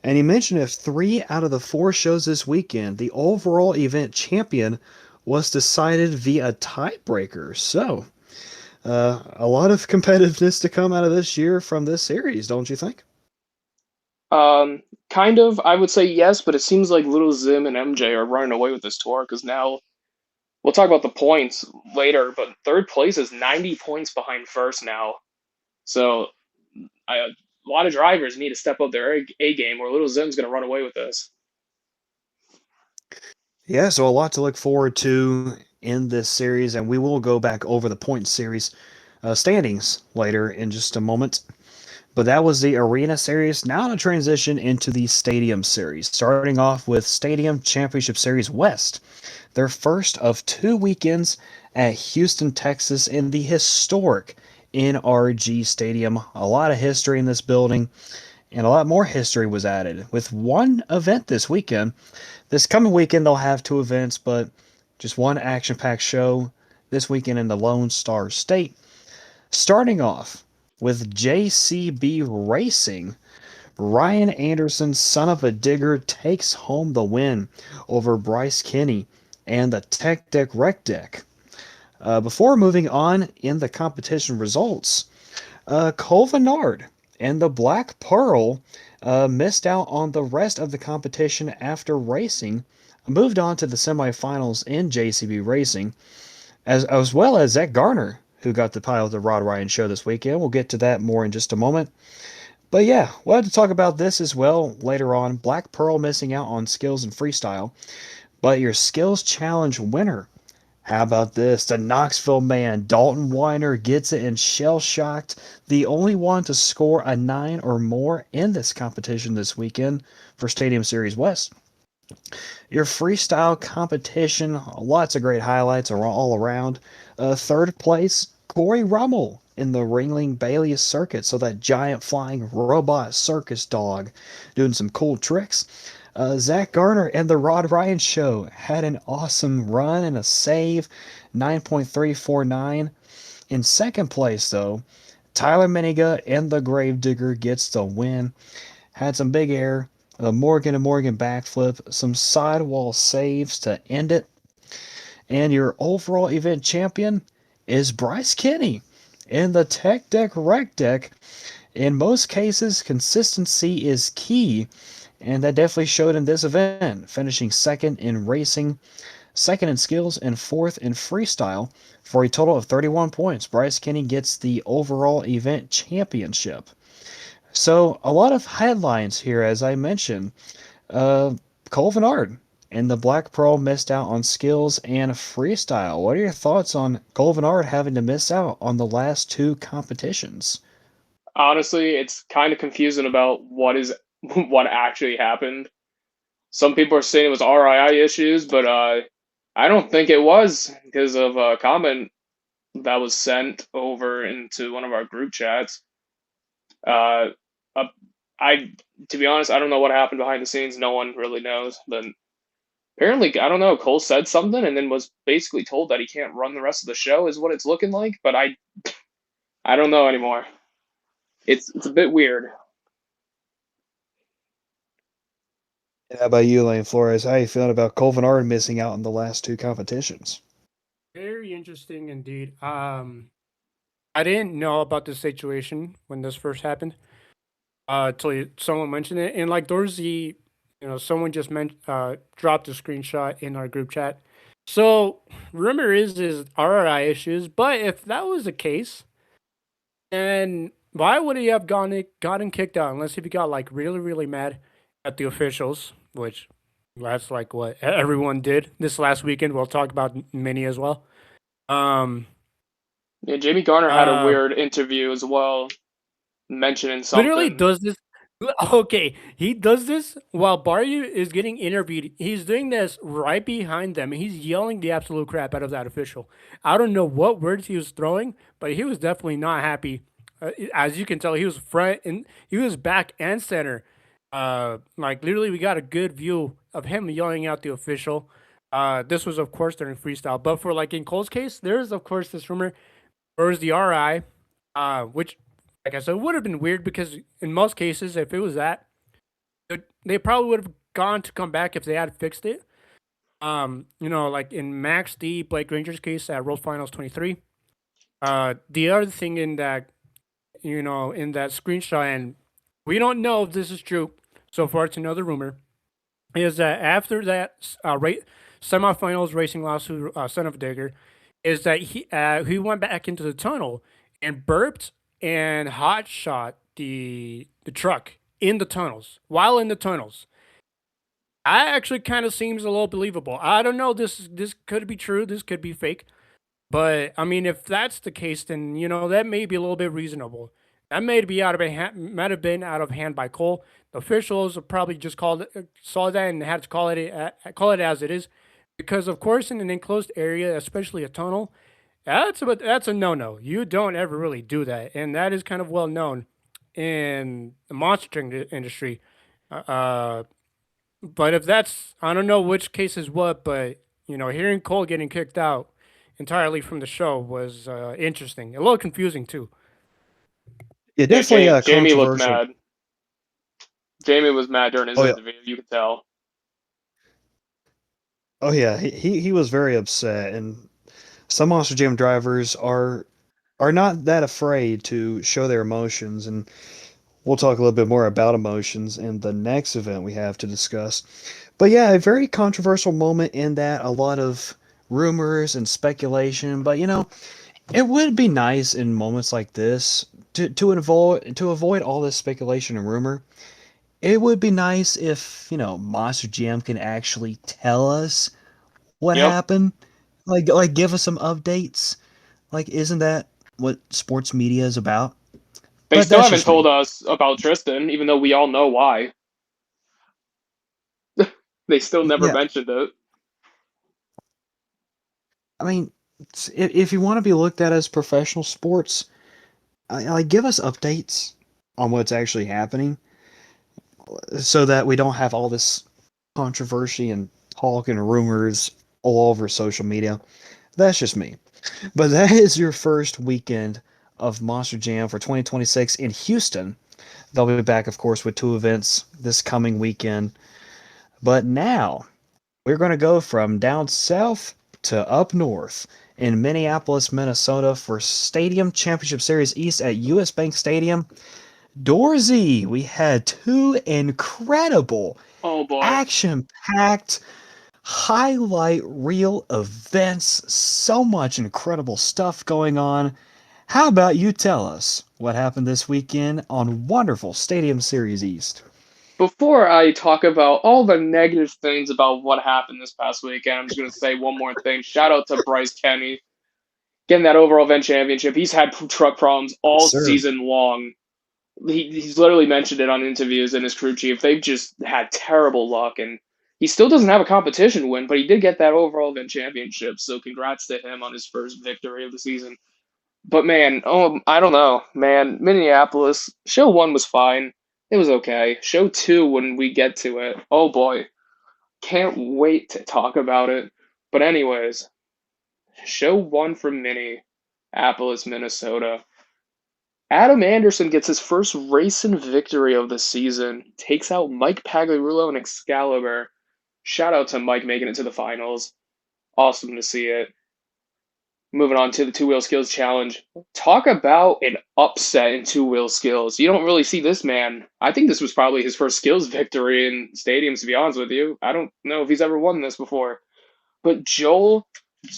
And he mentioned if 3 out of the 4 shows this weekend, the overall event champion was decided via tiebreaker. So, a lot of competitiveness to come out of this year from this series, don't you think? Kind of. I would say yes, but it seems like Little Zim and MJ are running away with this tour because now we'll talk about the points later, but third place is 90 points behind first now. So a lot of drivers need to step up their A game, or Little Zim's going to run away with this. Yeah, so a lot to look forward to in this series, and we will go back over the point series standings later in just a moment. But that was the Arena Series. Now to transition into the Stadium Series, starting off with Stadium Championship Series West, their first of 2 weekends at Houston, Texas, in the historic NRG Stadium. A lot of history in this building, and a lot more history was added with one event this weekend. This coming weekend, they'll have 2 events, but just one action-packed show this weekend in the Lone Star State. Starting off with JCB Racing, Ryan Anderson, son of a digger, takes home the win over Bryce Kinney and the Tech Deck Rec Deck. Before moving on in the competition results, Cole Vennard and the Black Pearl missed out on the rest of the competition after racing, moved on to the semifinals in JCB Racing, as well as Zach Garner, who got the pilot of the Rod Ryan show this weekend. We'll get to that more in just a moment. But yeah, we'll have to talk about this as well later on. Black Pearl missing out on skills and freestyle, but your skills challenge winner. How about this? The Knoxville man, Dalton Weiner, gets it and shell shocked. The only one to score a 9 or more in this competition this weekend for Stadium Series West. Your freestyle competition, lots of great highlights are all around. Third place, Corey Rummel in the Ringling Bailey circuit. So that giant flying robot circus dog doing some cool tricks. Zach Garner and the Rod Ryan Show had an awesome run and a save, 9.349. In second place, though, Tyler Miniga and the Gravedigger gets the win. Had some big air, a Morgan and Morgan backflip, some sidewall saves to end it. And your overall event champion is Bryce Kinney in the Tech Deck Rec Deck. In most cases, consistency is key, and that definitely showed in this event, finishing second in racing, second in skills, and fourth in freestyle for a total of 31 points. Bryce Kinney gets the overall event championship. So, a lot of headlines here, as I mentioned. Cole Vennard and the Black Pearl missed out on skills and freestyle. What are your thoughts on Cole Vennard having to miss out on the last two competitions? Honestly, it's kind of confusing about what actually happened. Some people are saying it was RII issues, but I don't think it was because of a comment that was sent over into one of our group chats. Uh, uh, I, to be honest, I don't know what happened behind the scenes. No one really knows, but apparently, I don't know. Cole said something and then was basically told that he can't run the rest of the show, is what it's looking like. But I don't know anymore. It's a bit weird. How about you, Lane Flores? How are you feeling about Cole Vennard missing out on the last two competitions? Very interesting indeed. I didn't know about this situation when this first happened. Till someone mentioned it, and like Dorsey, someone just dropped a screenshot in our group chat. So rumor is RRI issues, but if that was the case, then why would he have gotten kicked out unless if he got like really really mad at the officials, which that's like what everyone did this last weekend. We'll talk about many as well. Um, Yeah, Jamie Garner had a uh, weird interview as well, mentioning literally something. does this. Okay, he does this while Barry is getting interviewed. He's doing this right behind them. He's yelling the absolute crap out of that official. I don't know what words he was throwing, but he was definitely not happy. As you can tell, he was front and he was back and center. Like literally, we got a good view of him yelling out the official. This was of course during freestyle, but for like in Cole's case, there is of course this rumor. Where's the RI? Which like I said, it would have been weird because in most cases, if it was that, they probably would have gone to come back if they had fixed it. Like in Max D, Blake Granger's case at World Finals 23. The other thing in that, in that screenshot, and we don't know if this is true. So far, it's another rumor. Is that after that semifinals racing lawsuit, Son of a Digger, is that he went back into the tunnel and burped and hot shot the truck in the tunnels while in the tunnels. I actually kind of seems a little believable. I don't know. This could be true. This could be fake. But I mean, if that's the case, then that may be a little bit reasonable. That may be might have been out of hand by Cole. The officials have probably just saw that and had to call it as it is, because of course in an enclosed area, especially a tunnel, that's a no-no. You don't ever really do that, and that is kind of well known in the monster truck industry. Uh, but if that's, I don't know which case is what, but hearing Cole getting kicked out entirely from the show was interesting, a little confusing too. Yeah, Yeah, definitely Jamie looked controversial. mad. Jamie was mad during his Oh yeah, interview. You could tell. oh yeah. He was very upset, and some Monster Jam drivers are not that afraid to show their emotions, and we'll talk a little bit more about emotions in the next event we have to discuss. But yeah, a very controversial moment in that a lot of rumors and speculation, but It would be nice in moments like this to avoid all this speculation and rumor. It would be nice if, Monster Jam can actually tell us what Yep. happened. Like give us some updates. Like, isn't that what sports media is about? They But still that's haven't just told me. us about Tristan, even though we all know why. They still never Yeah, mentioned it. I mean, if you want to be looked at as professional sports, like give us updates on what's actually happening, so that we don't have all this controversy and talk and rumors all over social media. That's just me. But that is your first weekend of Monster Jam for 2026 in Houston. They'll be back, of course, with 2 events this coming weekend. But now we're going to go from down south to up north in Minneapolis, Minnesota for Stadium Championship Series East at US Bank Stadium. Doorsy, we had two incredible, Oh boy. action packed, highlight reel events. So much incredible stuff going on. How about you tell us what happened this weekend on wonderful Stadium Series East? Before I talk about all the negative things about what happened this past weekend, I'm just going to say one more thing. Shout out to Bryce Kenny getting that overall event championship. He's had truck problems Yes, all sir. season long. He's literally mentioned it on interviews and his crew chief. They've just had terrible luck, and he still doesn't have a competition win, but he did get that overall event championship. So congrats to him on his first victory of the season. But man, I don't know, man. Minneapolis show one was fine. It was okay. Show two, when we get to it, oh boy, can't wait to talk about it. But anyways, show one from Minneapolis, Minnesota. Adam Anderson gets his first racing victory of the season, takes out Mike Pagliarulo and Excalibur. Shout out to Mike making it to the finals. Awesome to see it. Moving on to the two wheel skills challenge. Talk about an upset in two wheel skills. You don't really see this man. I think this was probably his first skills victory in stadiums, to be honest with you. I don't know if he's ever won this before. But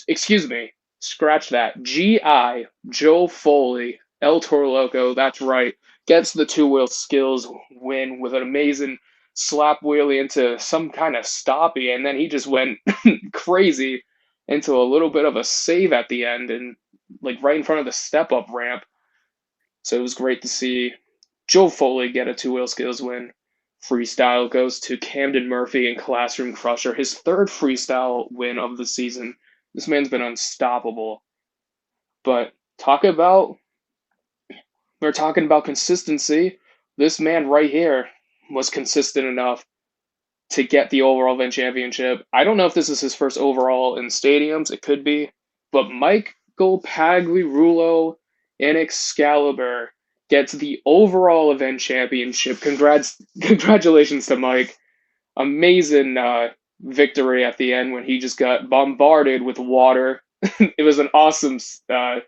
excuse me, scratch that. G.I. Joe Foley, El Toro Loco, that's right, gets the two wheel skills win with an amazing slap wheelie into some kind of stoppie, and then he just went crazy into a little bit of a save at the end and like right in front of the step up ramp. So it was great to see Joe Foley get a two wheel skills win. Freestyle goes to Camden Murphy and Classroom Crusher, his third freestyle win of the season. This man's been unstoppable. But we're talking about consistency. This man right here was consistent enough to get the overall event championship. I don't know if this is his first overall in stadiums. It could be. But Michael Pagliarulo and Excalibur gets the overall event championship. Congratulations to Mike. Amazing victory at the end when he just got bombarded with water. It was an awesome time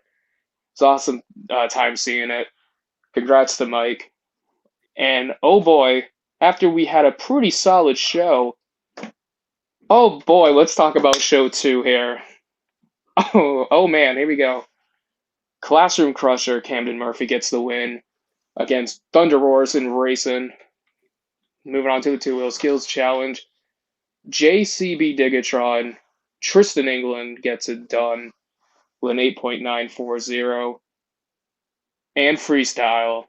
seeing it. Congrats to Mike. And oh boy, after we had a pretty solid show, oh boy, let's talk about show two here. Oh man, here we go. Classroom Crusher, Camden Murphy gets the win against Thunder Roars and Racing. Moving on to the two wheel skills challenge. JCB Digatron, Tristan England gets it done with an 8.940. And freestyle.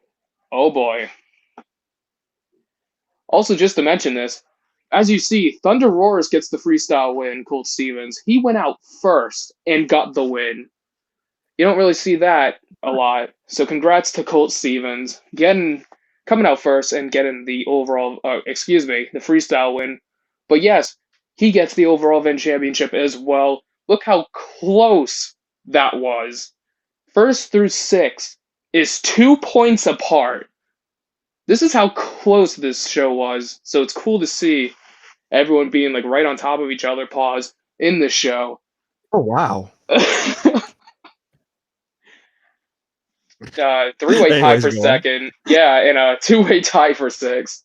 Oh boy. Also, just to mention this, as you see, Thunder Roars gets the freestyle win, Colt Stevens. He went out first and got the win. You don't really see that a lot. So congrats to Colt Stevens coming out first and getting the overall the freestyle win. But yes, he gets the overall event championship as well. Look how close that was. First through six is 2 points apart. This is how close this show was. So it's cool to see everyone being like right on top of each other, pause, in the show. Oh, wow. Three-way tie Anyways, for go on. second. Yeah, and a two-way tie for sixth.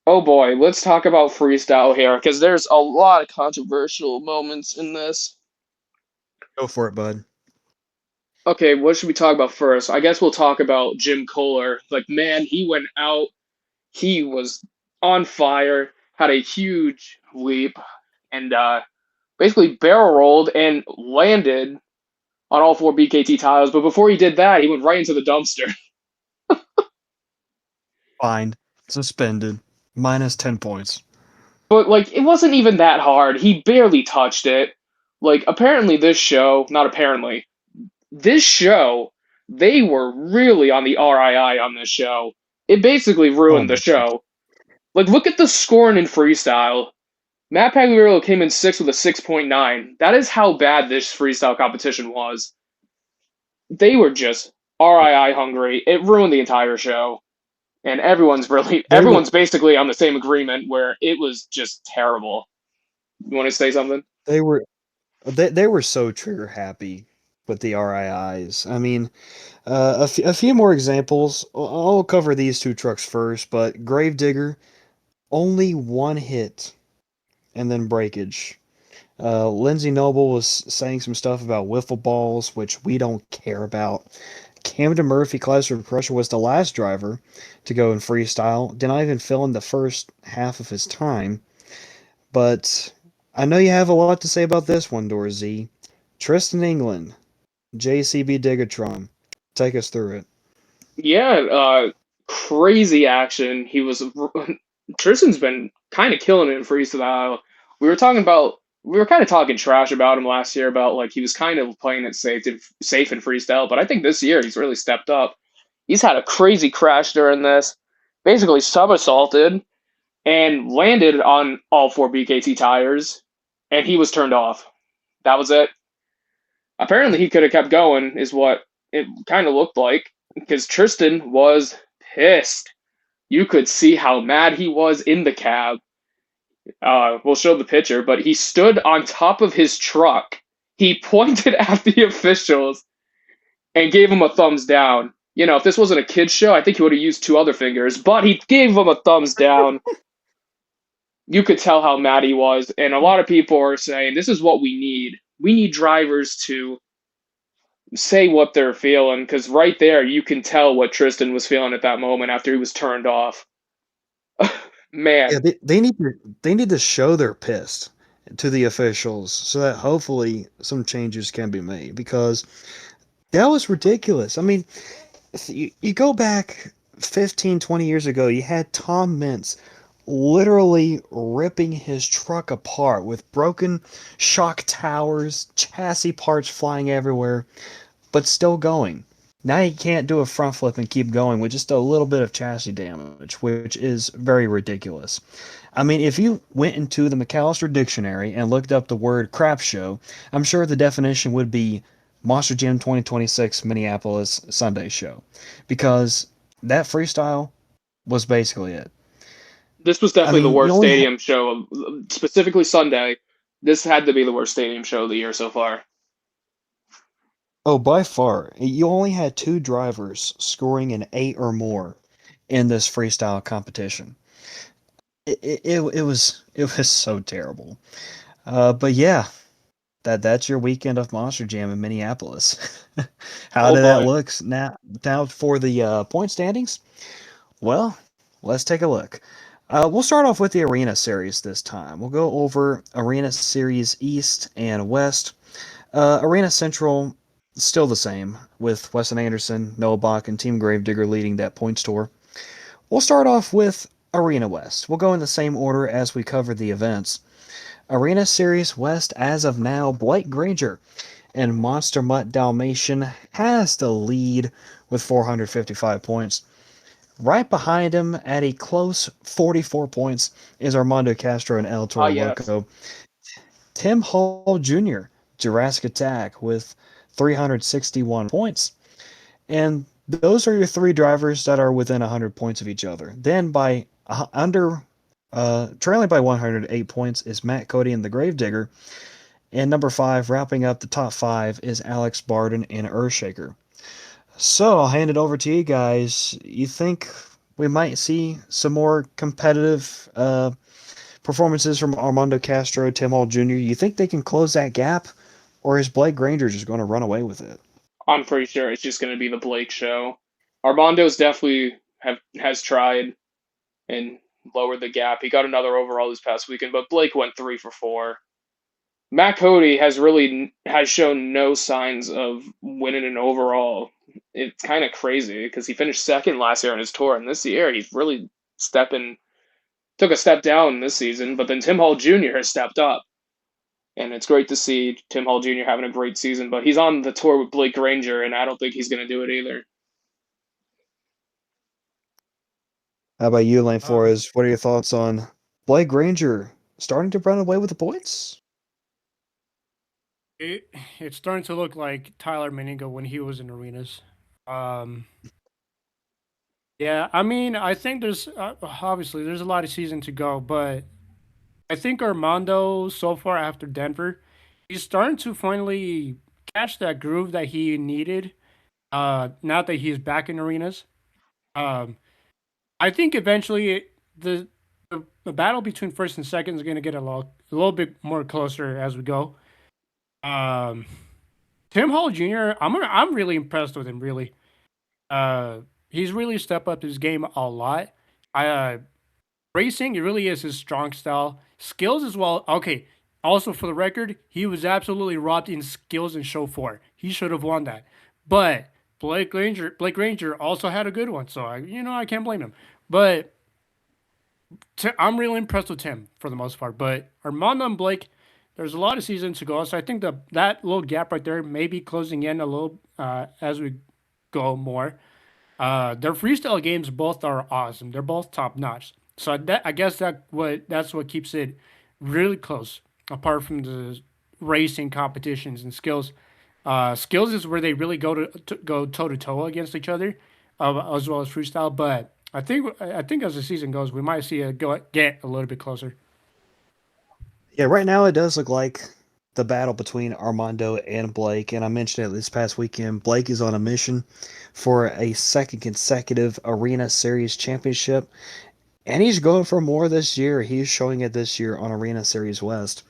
Oh boy, let's talk about freestyle here, because there's a lot of controversial moments in this. Go for it, bud. Okay, what should we talk about first? I guess we'll talk about Jim Kohler. Like, man, he went out. He was on fire, had a huge leap, and basically barrel rolled and landed on all four BKT tiles. But before he did that, he went right into the dumpster. Fined, suspended, minus 10 points. But like, it wasn't even that hard. He barely touched it. Like, apparently, not apparently, this show, they were really on the RII on this show. It basically Oh ruined the my gosh. show. Like, look at the scoring in freestyle. Matt Pagliarulo came in sixth with a 6.9. That is how bad this freestyle competition was. They were just RII hungry. It ruined the entire show. And They were everyone's basically on the same agreement where it was just terrible. You want to say something? they were they were so trigger happy with the RIIs. I mean, a few more examples. I'll cover these two trucks first, but Gravedigger, only one hit and then breakage. Lindsey Noble was saying some stuff about wiffle balls, which we don't care about. Camden Murphy, Chrysler Crusher, was the last driver to go in freestyle. Did not even fill in the first half of his time. But I know you have a lot to say about this one, Dorzy. Tristan England, JCB Digatron. Take us through it. Yeah, crazy action. Tristan's been kind of killing it in freestyle. We were kind of talking trash about him last year about like he was kind of playing it safe in freestyle, but I think this year he's really stepped up. He's had a crazy crash during this, basically somersaulted and landed on all four BKT tires, and he was turned off. That was it. Apparently, he could have kept going, is what it kind of looked like, because Tristan was pissed. You could see how mad he was in the cab. We'll show the picture, but he stood on top of his truck. He pointed at the officials and gave them a thumbs down. You know, if this wasn't a kid's show, I think he would have used two other fingers, but he gave them a thumbs down. You could tell how mad he was, and a lot of people are saying this is what we need. We need drivers to say what they're feeling, because right there you can tell what Tristan was feeling at that moment after he was turned off. Yeah, Man, they need to show they're pissed to the officials so that hopefully some changes can be made because that was ridiculous. I mean, if you go back 15, 20 years ago, you had Tom Mintz literally ripping his truck apart with broken shock towers, chassis parts flying everywhere, but still going. Now you can't do a front flip and keep going with just a little bit of chassis damage, which is very ridiculous. I mean, if you went into the McAllister dictionary and looked up the word crap show, I'm sure the definition would be Monster Jam 2026 Minneapolis Sunday show. Because that freestyle was basically it. this was I definitely the mean, you worst only stadium show, specifically Sunday. This had to be the worst stadium show of the year so far. oh, by far, you only had two drivers scoring an 8 or more in this freestyle competition. It was so terrible. But yeah, that's your weekend of Monster Jam in Minneapolis. How Oh did that boy. look now for the point standings? Well, let's take a look. We'll start off with the Arena Series this time. We'll go over Arena Series East and West. Arena Central, still the same, with Weston Anderson, Noah Bach, and Team Gravedigger leading that points tour. We'll start off with Arena West. We'll go in the same order as we cover the events. Arena Series West, as of now, Blake Granger and Monster Mutt Dalmatian has the lead with 455 points. Right behind him at a close 44 points is Armando Castro and El Ah, Toro yes. Loco. Tim Hall Jr., Jurassic Attack, with 361 points. And those are your three drivers that are within 100 points of each other. Then trailing by 108 points is Matt Cody and the Gravedigger. And number 5, wrapping up the top 5, is Alex Barden and Earthshaker. So I'll hand it over to you guys. You think we might see some more competitive performances from Armando Castro, Tim Hall Jr.? You think they can close that gap? Or is Blake Granger just going to run away with it? I'm pretty sure it's just going to be the Blake show. Armando's definitely has tried and lowered the gap. He got another overall this past weekend, but Blake went 3 for 4. Matt Cody has shown no signs of winning an overall. It's kind of crazy because he finished second last year on his tour, and this year he's really stepping took a step down this season. But then Tim Hall Jr. has stepped up, and it's great to see Tim Hall Jr. having a great season. But he's on the tour with Blake Granger, and I don't think he's going to do it either. How about you, Lane Um, Flores? What are your thoughts on Blake Granger starting to run away with the points? it, it's starting to look like Tyler Meningo when he was in arenas. Um, yeah, I mean, I think there's obviously there's a lot of season to go, but I think Armando so far after Denver, he's starting to finally catch that groove that he needed. Now that he's back in arenas, um, I think eventually the battle between first and second is going to get a little bit more closer as we go. Um, Tim Hall Jr. I'm really impressed with him. Really, he's really stepped up his game a lot. I Racing, it really is his strong style. Skills as well. Okay. Also, for the record, he was absolutely robbed in skills in show 4. He should have won that. But Blake Ranger also had a good one, so I can't blame him. But I'm really impressed with him for the most part. But Armando and Blake, there's a lot of seasons to go, so I think that little gap right there may be closing in a little as we go more. Their freestyle games both are awesome. They're both top notch. So I guess that's what keeps it really close. Apart from the racing competitions and skills, skills is where they really go toe to toe against each other, as well as freestyle. But I think as the season goes, we might see it get a little bit closer. Yeah, right now it does look like the battle between Armando and Blake. And I mentioned it this past weekend. Blake is on a mission for a second consecutive Arena Series championship. And he's going for more this year. He's showing it this year on Arena Series West.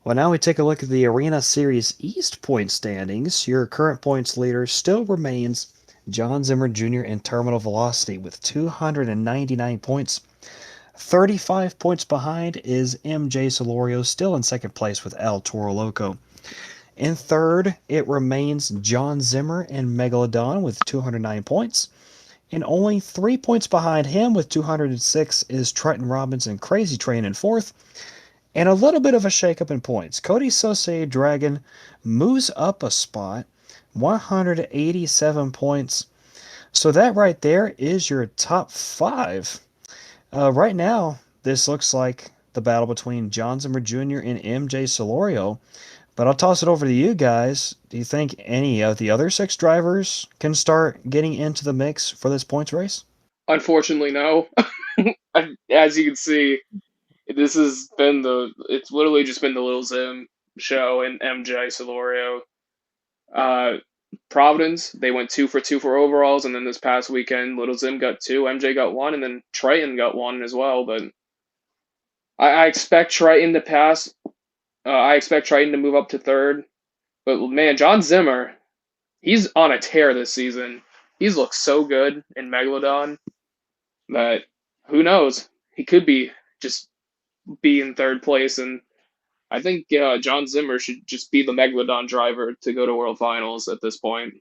Well, now we take a look at the Arena Series East point standings. Your current points leader still remains John Zimmer Jr. in terminal velocity with 299 points. 35 points behind is MJ Solorio, still in second place with El Toro Loco. In third, it remains John Zimmer and Megalodon with 209 points. And only 3 points behind him with 206 is Trenton Robbins and Crazy Train in fourth. And a little bit of a shakeup in points. Cody Sose Dragon moves up a spot, 187 points. So that right there is your top 5. Right now, this looks like the battle between John Zimmer Jr. and MJ Solorio. But I'll toss it over to you guys. Do you think any of the other 6 drivers can start getting into the mix for this points race? Unfortunately, no. As you can see, it's literally just been the Little Zim show and MJ Solorio. Uh, Providence, they went 2 for 2 for overalls, and then this past weekend, Little Zim got 2, MJ got 1, and then Triton got 1 as well. But I expect Triton to pass. I expect Triton to move up to third. But man, John Zimmer, he's on a tear this season. He's looked so good in Megalodon that who knows? He could be in third place, and I think John Zimmer should just be the Megalodon driver to go to World Finals at this point.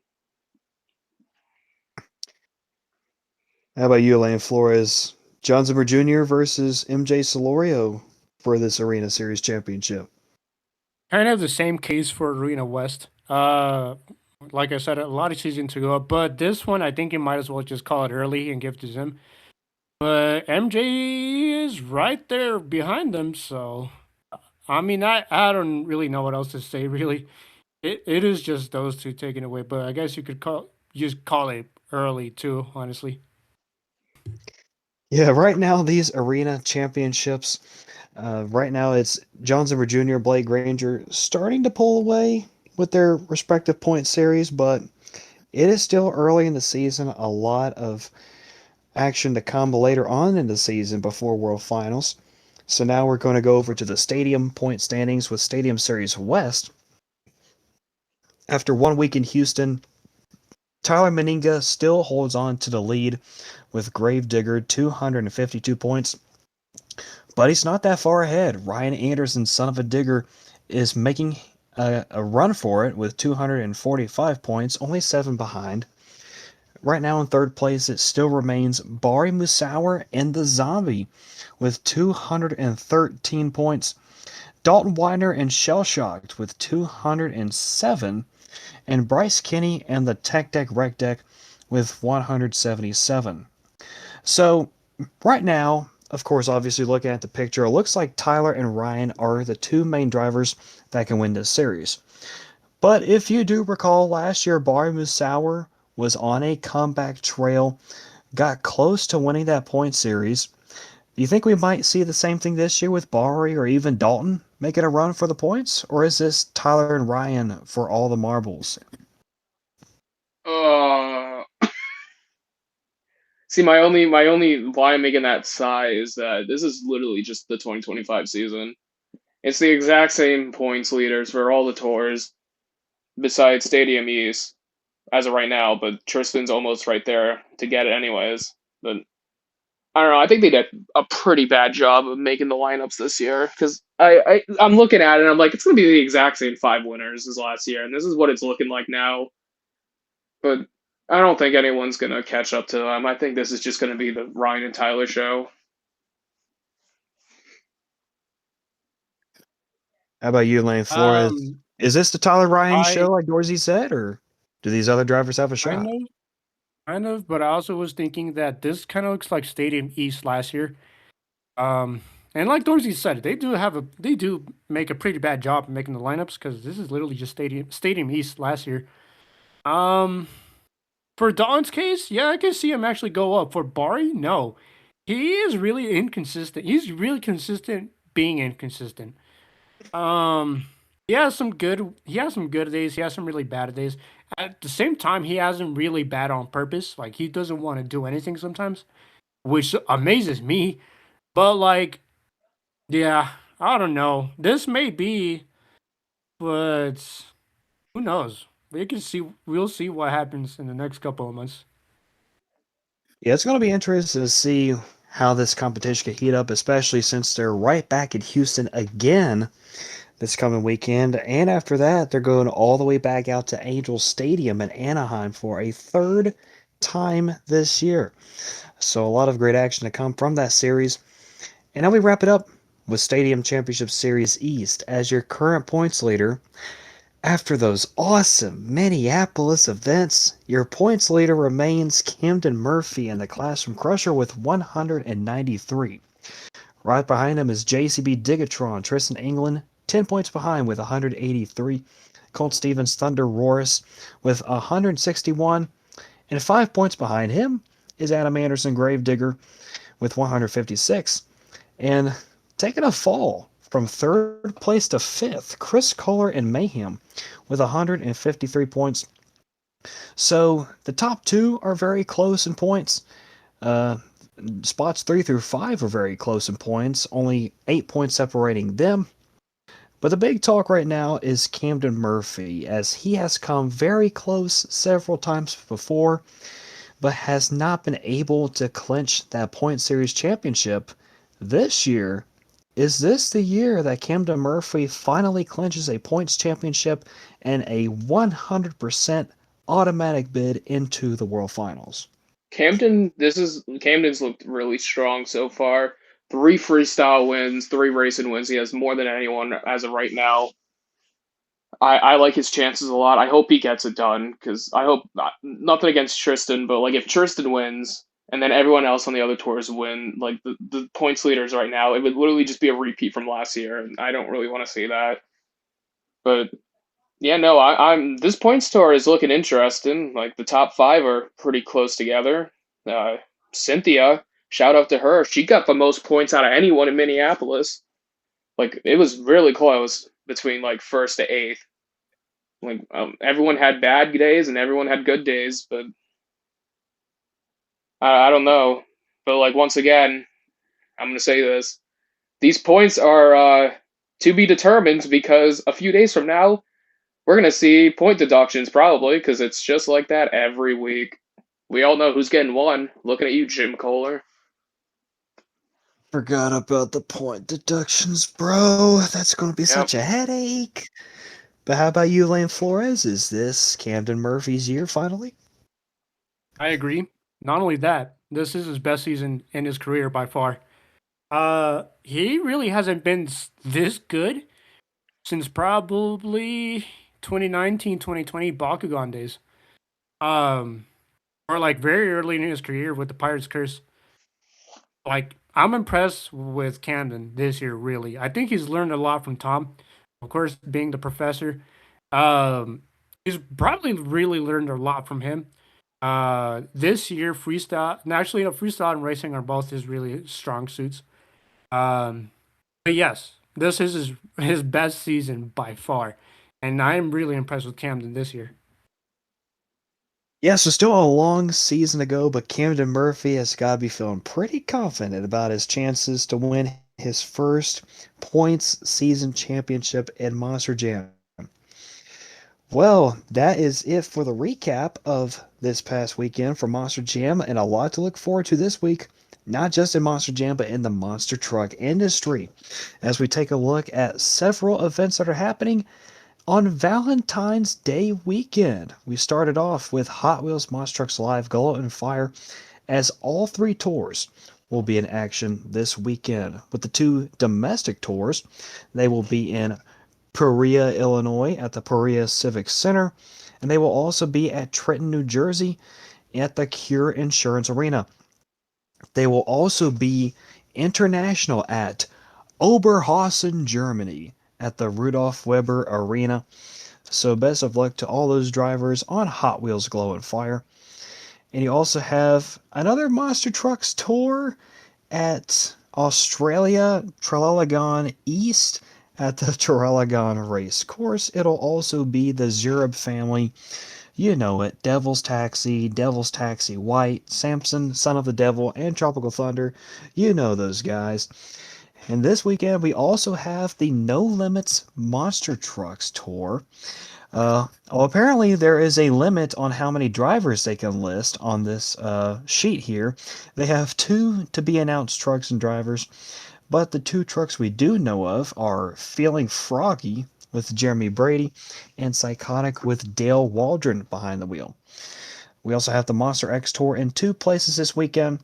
How about you, Elaine Flores? John Zimmer Jr. versus MJ Solorio for this Arena Series championship. Kind of the same case for Arena West. Like I said, a lot of season to go, but this one I think you might as well just call it early and give to Zim. But MJ is right there behind them, so I mean I don't really know what else to say. Really, it is just those two taking away. But I guess you could just call it early too. Honestly, Yeah, right now these arena championships, right now it's John Zimmer Jr., Blake Granger starting to pull away with their respective point series, but it is still early in the season. A lot of action to come later on in the season before World Finals. So now we're going to go over to the stadium point standings with Stadium Series West. After 1 week in Houston, Tyler Meninga still holds on to the lead with Gravedigger 252 points, but he's not that far ahead. Ryan Anderson, son of a digger, is making a run for it with 245 points, only 7 behind. Right now in third place, it still remains Bari Musauer and the Zombie with 213 points. Dalton Weiner and Shell Shocked with 207, and Bryce Kinney and the Tech Deck Rec Deck with 177. So, right now, of course, obviously looking at the picture, it looks like Tyler and Ryan are the two main drivers that can win this series. But if you do recall, last year, Bari Musauer was on a comeback trail, got close to winning that point series. Do you think we might see the same thing this year with Bari or even Dalton making a run for the points? Or is this Tyler and Ryan for all the marbles? Uh, See, my only why I'm making that sigh is that this is literally just the 2025 season. It's the exact same points leaders for all the tours besides Stadium East as of right now, but Tristan's almost right there to get it anyways. But I don't know. I think they did a pretty bad job of making the lineups this year because I'm looking at it and I'm like, it's gonna be the exact same 5 winners as last year, and this is what it's looking like now. But I don't think anyone's gonna catch up to them. I think this is just gonna be the Ryan and Tyler show. How about you, Lane Flores? Um, Is this the Tyler Ryan show, I like Dorsey said, or do these other drivers have a kind shot? of, kind of, but I also was thinking that this kind of looks like Stadium East last year. Um, and like Dorsey said, they do make a pretty bad job of making the lineups because this is literally just Stadium East last year. Um, for Don's case, yeah, I can see him actually go up. For Bari, no, he is really inconsistent. He's really consistent being inconsistent. Um, he has some good days. He has some really bad days. At the same time, he hasn't really bad on purpose. Like he doesn't want to do anything sometimes, which amazes me. But like, yeah, I don't know. This may be, but who knows? We can see. We'll see what happens in the next couple of months. Yeah, it's going to be interesting to see how this competition can heat up, especially since they're right back in Houston again this coming weekend. And after that, they're going all the way back out to Angel Stadium in Anaheim for a third time this year. So, a lot of great action to come from that series. And now we wrap it up with Stadium Championship Series East as your current points leader. After those awesome Minneapolis events, your points leader remains Camden Murphy in the Classroom Crusher with 193. Right behind him is JCB Digatron, Tristan England, 10 points behind with 183. Colt Stevens Thunder Roris with 161. And 5 points behind him is Adam Anderson Gravedigger with 156. And taking a fall from third place to fifth, Chris Kohler and Mayhem with 153 points. So the top two are very close in points. Uh, Spots 3 through 5 are very close in points, only 8 points separating them. But the big talk right now is Camden Murphy, as he has come very close several times before, but has not been able to clinch that point series championship. This year, is this the year that Camden Murphy finally clinches a points championship and a 100% automatic bid into the World Finals? Camden's looked really strong so far. 3 freestyle wins, 3 racing wins. He has more than anyone as of right now. I like his chances a lot. I hope he gets it done because I hope nothing against Tristan, but like if Tristan wins and then everyone else on the other tours win, like the points leaders right now, it would literally just be a repeat from last year, and I don't really want to see that. But yeah, no, I'm this points tour is looking interesting. Like the top 5 are pretty close together. Uh, Cynthia, shout out to her. She got the most points out of anyone in Minneapolis. Like it was really close between like first to eighth. Like everyone had bad days and everyone had good days, but I don't know. But like once again, I'm gonna say this: these points are to be determined because a few days from now We're gonna see point deductions probably because it's just like that every week. We all know who's getting one. Looking at you, Jim Kohler. Forgot about the point deductions, bro. That's going to be Yep. such a headache. But how about you, Lane Flores? Is this Camden Murphy's year finally? I agree. Not only that, this is his best season in his career by far. He really hasn't been this good since probably 2019, 2020 Bakugan days. Um, or like very early in his career with the Pirates Curse. Like I'm impressed with Camden this year. Really, I think he's learned a lot from Tom. Of course, being the professor, he's probably really learned a lot from him. This year freestyle, naturally, freestyle and racing are both his really strong suits. Um, but yes, this is his best season by far, and I am really impressed with Camden this year. Yeah, so still a long season to go, but Camden Murphy has got to be feeling pretty confident about his chances to win his first points season championship in Monster Jam. Well, that is it for the recap of this past weekend for Monster Jam, and a lot to look forward to this week, not just in Monster Jam, but in the monster truck industry, as we take a look at several events that are happening on Valentine's Day weekend. We started off with Hot Wheels Monster Trucks Live Glow and Fire, as all three tours will be in action this weekend. With the two domestic tours, they will be in Peoria, Illinois at the Peoria Civic Center, and they will also be at Trenton, New Jersey at the Cure Insurance Arena. They will also be international at Oberhausen, Germany at the Rudolf Weber Arena. So best of luck to all those drivers on Hot Wheels Glow and Fire. And you also have another Monster Trucks tour at Australia, Traralgon East at the Traralgon Race Course. It'll also be the Zurab family. You know it. Devil's Taxi White, Samson, Son of the Devil, and Tropical Thunder. You know those guys. And this weekend we also have the No Limits Monster Trucks Tour. Apparently there is a limit on how many drivers they can list on this sheet here. They have two to be announced trucks and drivers, but the two trucks we do know of are Feeling Froggy with Jeremy Brady and Psychotic with Dale Waldron behind the wheel. We also have the Monster X Tour in two places this weekend.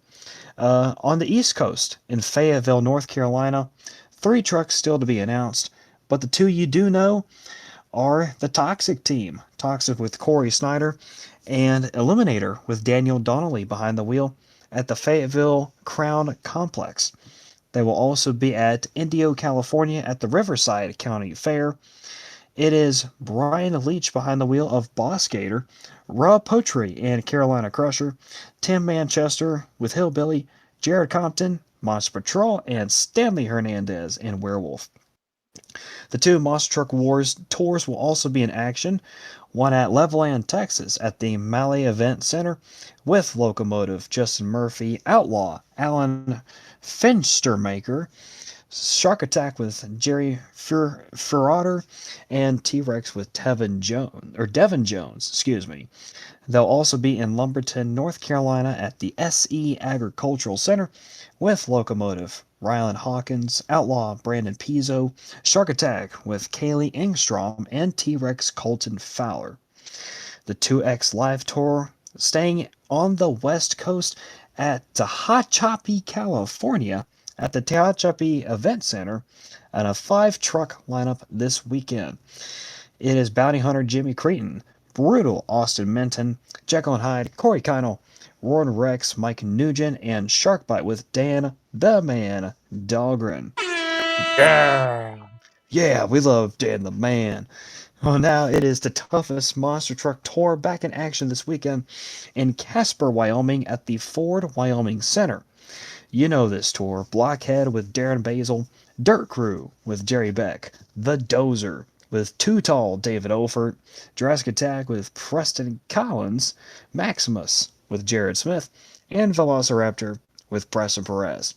On the East Coast, in Fayetteville, North Carolina, three trucks still to be announced, but the two you do know are the Toxic team. Toxic with Corey Snyder and Eliminator with Daniel Donnelly behind the wheel at the Fayetteville Crown Complex. They will also be at Indio, California at the Riverside County Fair. It is Brian Leach behind the wheel of Boss Gator, Rob Potry and Carolina Crusher, Tim Manchester with Hillbilly, Jared Compton, Monster Patrol, and Stanley Hernandez in Werewolf. The two Monster Truck Wars tours will also be in action, one at Levelland, Texas at the Mallet Event Center with Locomotive, Justin Murphy, Outlaw, Alan Finstermaker, Shark Attack with Jerry Ferrater, and T-Rex with Devin Jones, excuse me. They'll also be in Lumberton, North Carolina at the SE Agricultural Center with Locomotive, Rylan Hawkins, Outlaw Brandon Pizzo, Shark Attack with Kaylee Engstrom, and T-Rex Colton Fowler. The 2X Live Tour staying on the West Coast at Tehachapi, California at the Tehachapi Event Center and a 5-truck lineup this weekend. It is Bounty Hunter Jimmy Creighton, Brutal Austin Minton, Jekyll and Hyde, Corey Keinel, Warren Rex, Mike Nugent, and Sharkbite with Dan the Man Dahlgren. Yeah. Yeah, we love Dan the Man. Well, now it is the toughest monster truck tour back in action this weekend in Casper, Wyoming at the Ford Wyoming Center. You know this tour. Blockhead with Darren Basil, Dirt Crew with Jerry Beck, The Dozer with Too Tall David Olfert, Jurassic Attack with Preston Collins, Maximus with Jared Smith, and Velociraptor with Preston Perez.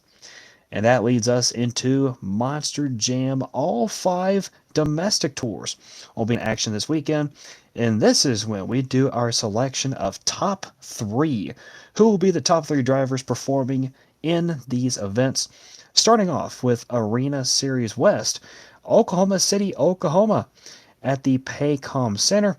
And that leads us into Monster Jam. All 5 domestic tours will be in action this weekend. And this is when we do our selection of top 3. Who will be the top 3 drivers performing in these events? Starting off with Arena Series West, Oklahoma City, Oklahoma, at the Paycom Center.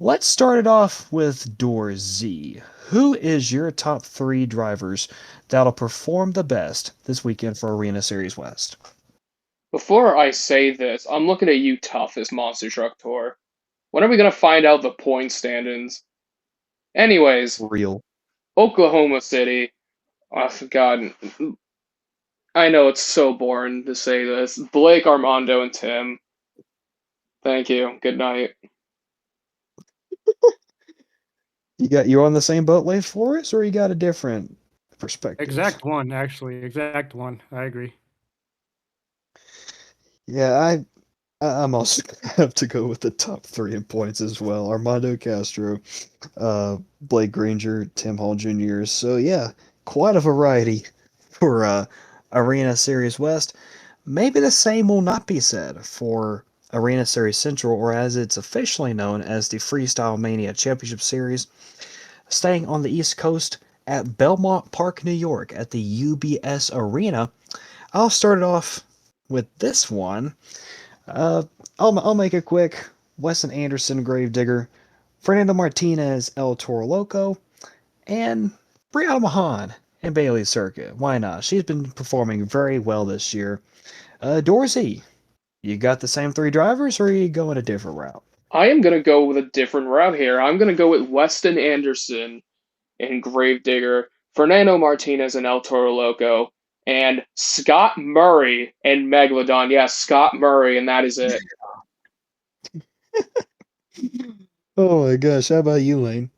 Let's start it off with Door Z. Who is your top 3 drivers that'll perform the best this weekend for Arena Series West? Before I say this, I'm looking at you, toughest Monster Truck Tour. When are we gonna find out the point standings? Anyways, Real. Oklahoma City. Oh, God, I know it's so boring to say this. Blake, Armando, and Tim. Thank you. Good night. You're on the same boat wave for us, or you got a different perspective? Exact one, actually. Exact one. I agree. Yeah, I'm also gonna have to go with the top 3 in points as well. Armando Castro, Blake Granger, Tim Hall Jr. So yeah, quite a variety for Arena Series West. Maybe the same will not be said for Arena Series Central, or as it's officially known as the Freestyle Mania Championship Series, staying on the East Coast at Belmont Park, New York, at the UBS Arena. I'll start it off with this one. Uh, I'll make it quick. Weston Anderson, Gravedigger, Fernando Martinez, El Toro Loco, and Brianna Mahan and Bailey Circuit. Why not? She's been performing very well this year. Dorsey, you got the same 3 drivers, or are you going a different route? I am gonna go with a different route here. I'm gonna go with Weston Anderson and Gravedigger, Fernando Martinez and El Toro Loco, and Scott Murray and Megalodon. Yeah, Scott Murray, and that is it. Oh my gosh, how about you, Lane?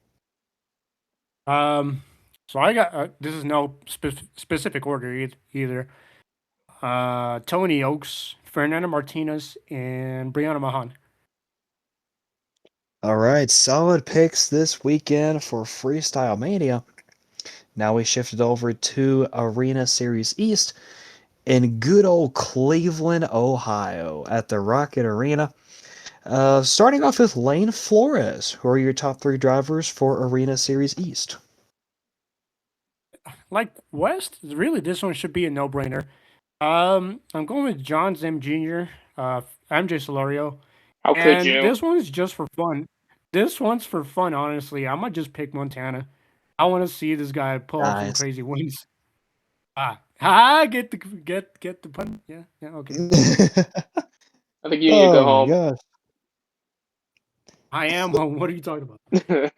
Um, so I got this is no specific order either. Tony Oaks, Fernando Martinez, and Brianna Mahan. All right, solid picks this weekend for Freestyle Mania. Now we shifted over to Arena Series East in good old Cleveland, Ohio, at the Rocket Arena. Starting off with Lane Flores, who are your top 3 drivers for Arena Series East? Like West, really, this one should be a no-brainer. I'm going with John Zim Jr., MJ Solorio, How could and you? this one's just for fun. This one's for fun, honestly. I might just pick Montana. I want to see this guy pull off some Nice. crazy wins. Get the pun. Yeah, yeah, okay. I think you need to go Oh my home. gosh. I am home. What are you talking about?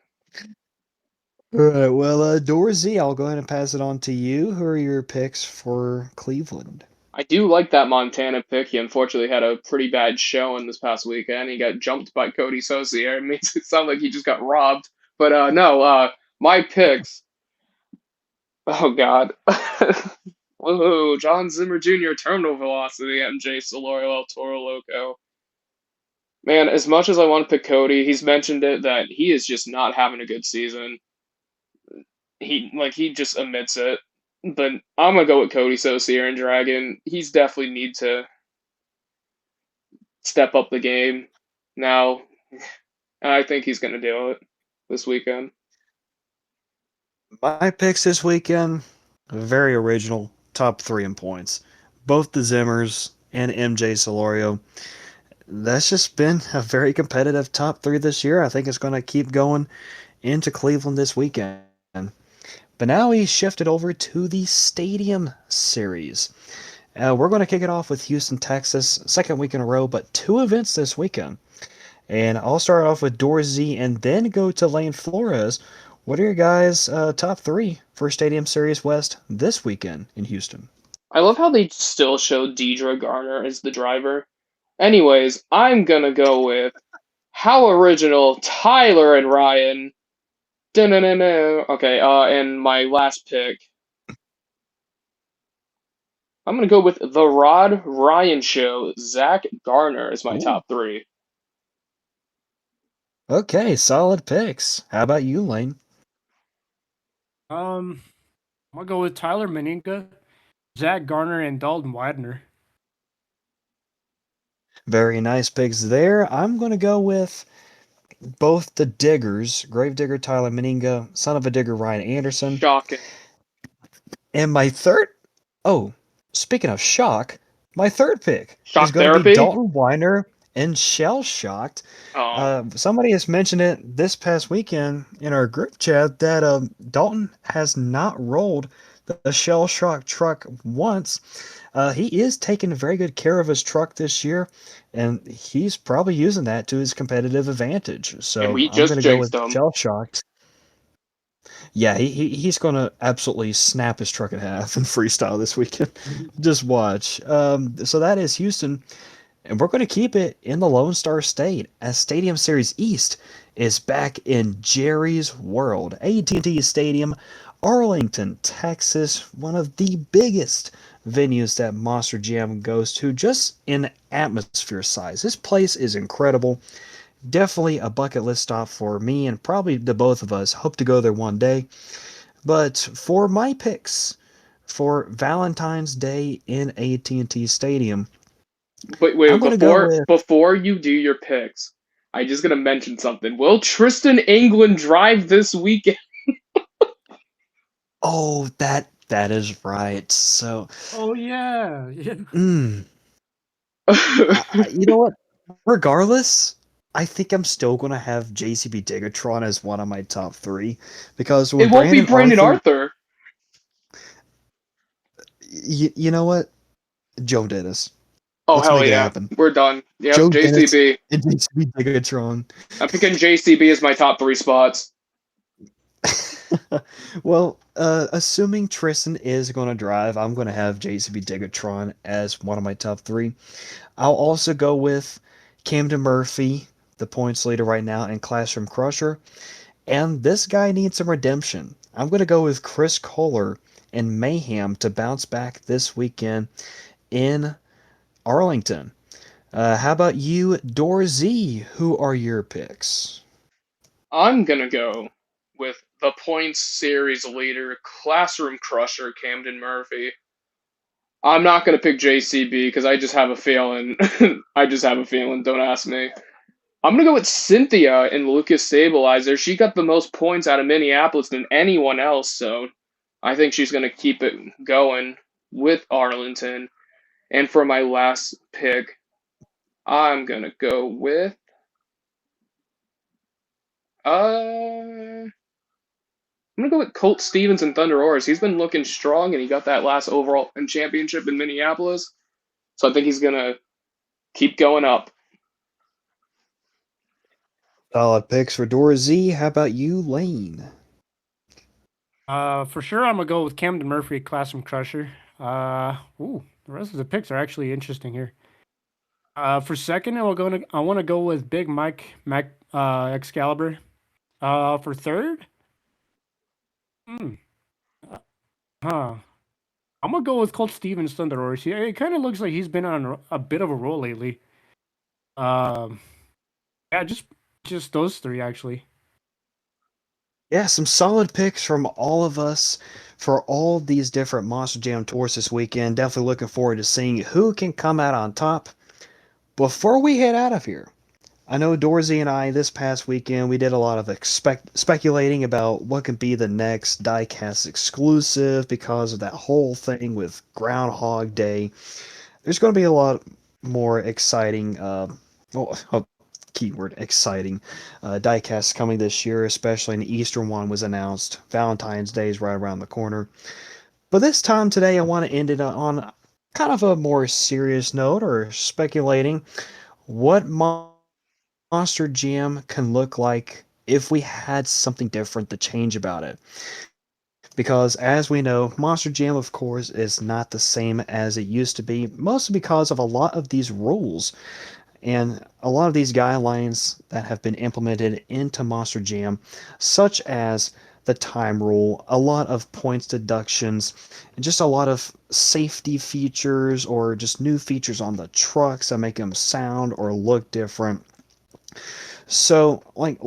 All right, well, Dorsey, I'll go ahead and pass it on to you. Who are your picks for Cleveland? I do like that Montana pick. He unfortunately had a pretty bad showing this past weekend. He got jumped by Cody Sozier. It makes it sound like he just got robbed. But no, my picks. Oh God. Woohoo! John Zimmer Jr. Terminal Velocity, MJ Solorio El Toro Loco. Man, as much as I want to pick Cody, he's mentioned it that he is just not having a good season. He just admits it. But I'm gonna go with Cody Saucier and Dragon. He's definitely need to step up the game now. And I think he's gonna do it this weekend. My picks this weekend, very original, top 3 in points. Both the Zimmers and MJ Solorio. That's just been a very competitive top 3 this year. I think it's going to keep going into Cleveland this weekend. But now we shifted over to the Stadium Series. We're going to kick it off with Houston, Texas, second week in a row, but 2 events this weekend. And I'll start off with Dorsey and then go to Lane Flores. What are your guys' top 3 for Stadium Series West this weekend in Houston? I love how they still show Deidre Garner as the driver. Anyways, I'm gonna go with how original Tyler and Ryan. Da-na-na-na. Okay, and my last pick, I'm gonna go with the Rod Ryan Show. Zach Garner is my Ooh. top 3. Okay, solid picks. How about you, Lane? I'm gonna go with Tyler Meninka. Zach Garner and Dalton Widener. Very nice picks there. I'm going to go with both the Diggers, Gravedigger Tyler Meninga, Son of a Digger Ryan Anderson, Shocking. and my third. Oh, speaking of shock, my third pick is Shock going to be therapy? Dalton Weiner and Shell Shocked. Oh. Somebody has mentioned it this past weekend in our group chat that Dalton has not rolled the Shell Shock truck once. He is taking very good care of his truck this year, and he's probably using that to his competitive advantage. And So we I'm just going to go with jinxed him. Shell Shocked. Yeah, he's going to absolutely snap his truck in half in freestyle this weekend. Just watch. So that is Houston, and we're going to keep it in the Lone Star State as Stadium Series East is back in Jerry's World. AT&T Stadium, Arlington, Texas, one of the biggest venues that Monster Jam goes to just in atmosphere size. This place is incredible. Definitely a bucket list stop for me and probably the both of us. Hope to go there one day. But for my picks for Valentine's Day in AT&T Stadium, But I'm wait, going to go with before you do your picks, I just gonna mention something. Will Tristan England drive this weekend? oh, that is right. So, Oh yeah, yeah. mm, you know what? Regardless, I think I'm still going to have JCB Digatron as one of my top three because It when won't be Brandon Brandon Arthur, Arthur. you know what? Joe Dennis. Oh Let's hell make it yeah, happen. we're done. Yep, Joe Dennis JCB. and JCB Digatron. I'm picking JCB as my top three spots. Well, assuming Tristan is going to drive, I'm going to have JCB Digatron as one of my top three. I'll also go with Camden Murphy, the points leader right now, and Classroom Crusher. And this guy needs some redemption. I'm going to go with Chris Kohler and Mayhem to bounce back this weekend in Arlington. How about you, Dorzy? Who are your picks? I'm gonna go with the points series leader, classroom crusher, Camden Murphy. I'm not gonna pick JCB because I just have a feeling. I just have a feeling. Don't ask me. I'm gonna go with Cynthia and Lucas Stabilizer. She got the most points out of Minneapolis than anyone else, so I think she's gonna keep it going with Arlington. And for my last pick, I'm gonna go with I'm gonna go with Colt Stevens and Thunder Oars. He's been looking strong, and he got that last overall and championship in Minneapolis. So I think he's gonna keep going up. Solid picks for Dorzy. How about you, Lane? For sure, I'm gonna go with Camden Murphy, Classroom Crusher. The rest of the picks are actually interesting here. For second, I want to go with Big Mike Mac Excalibur. For third, hmm, huh, I'm gonna go with Colt Stevens Thunder Roars. Yeah, it kind of looks like he's been on a bit of a roll lately. Um, yeah, just those three actually. Yeah, some solid picks from all of us for all these different Monster Jam tours this weekend. Definitely looking forward to seeing who can come out on top. Before we head out of here, I know Dorzy and I this past weekend we did a lot of speculating about what could be the next diecast exclusive because of that whole thing with Groundhog Day. There's going to be a lot more exciting, keyword exciting, diecasts coming this year, especially an Easter one was announced. Valentine's Day is right around the corner. But this time today, I want to end it on kind of a more serious note or speculating what Monster Jam can look like if we had something different to change about it. Because as we know, Monster Jam, of course, is not the same as it used to be, mostly because of a lot of these rules and a lot of these guidelines that have been implemented into Monster Jam, such as the time rule, a lot of points deductions, and just a lot of safety features or just new features on the trucks that make them sound or look different. So, like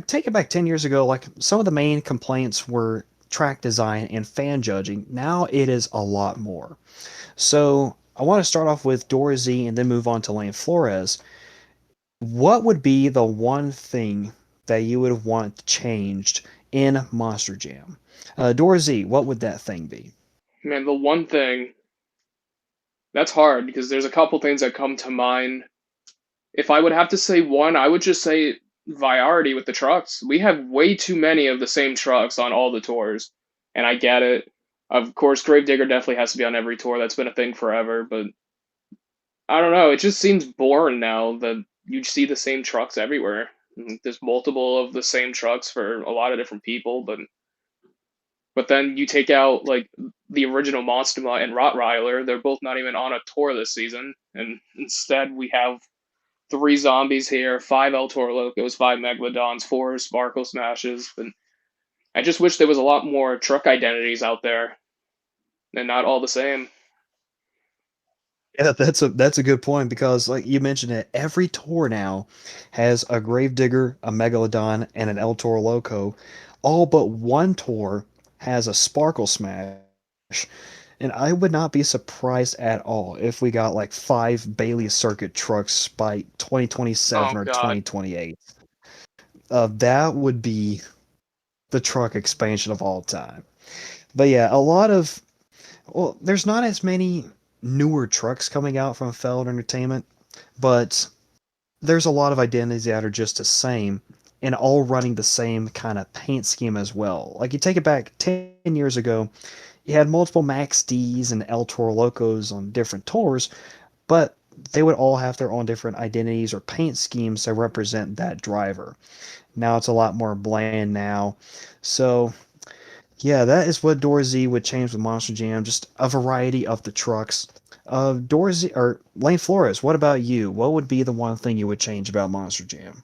take it back 10 years ago, like some of the main complaints were track design and fan judging. Now it is a lot more. So I want to start off with Dorzy and then move on to Lane Flores. What would be the one thing that you would want changed in Monster Jam? Dorzy, what would that thing be? Man, the one thing that's hard because there's a couple things that come to mind. If I would have to say one, I would just say variety with the trucks. We have way too many of the same trucks on all the tours, and I get it. Of course, Gravedigger definitely has to be on every tour. That's been a thing forever, but I don't know. It just seems boring now that you see the same trucks everywhere. There's multiple of the same trucks for a lot of different people, but then you take out like the original Monstema and Rottweiler. They're both not even on a tour this season, and instead we have three zombies here, five El Toro Locos, five Megalodons, four Sparkle Smashes. But I just wish there was a lot more truck identities out there and not all the same. Yeah, that's a good point because like you mentioned it, every tour now has a Gravedigger, a Megalodon, and an El Toro Loco. All but one tour has a Sparkle Smash. And I would not be surprised at all if we got like five Bailey Circuit trucks by Oh 2027 or God. 2028. That would be the truck expansion of all time. But yeah, well, there's not as many newer trucks coming out from Feld Entertainment, but there's a lot of identities that are just the same and all running the same kind of paint scheme as well. Like you take it back 10 years ago, you had multiple Max D's and El Toro Locos on different tours, but they would all have their own different identities or paint schemes to represent that driver. Now it's a lot more bland now. So yeah, that is what Dorzy would change with Monster Jam, just a variety of the trucks. Dorzy or Lane Flores, what about you? What would be the one thing you would change about Monster Jam?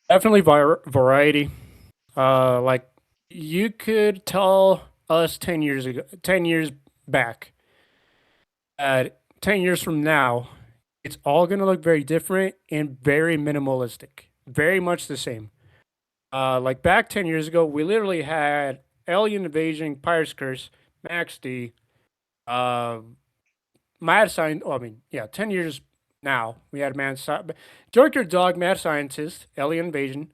Definitely variety. Like you could tell us 10 years ago, 10 years back, that 10 years from now, it's all gonna look very different and very minimalistic, very much the same. Like back 10 years ago, we literally had Alien Invasion, Pirate's Curse, Max D, uh, Mad Scientist. Oh, I mean, yeah, 10 years now we had Joker Dog, Mad Scientist, Alien Invasion,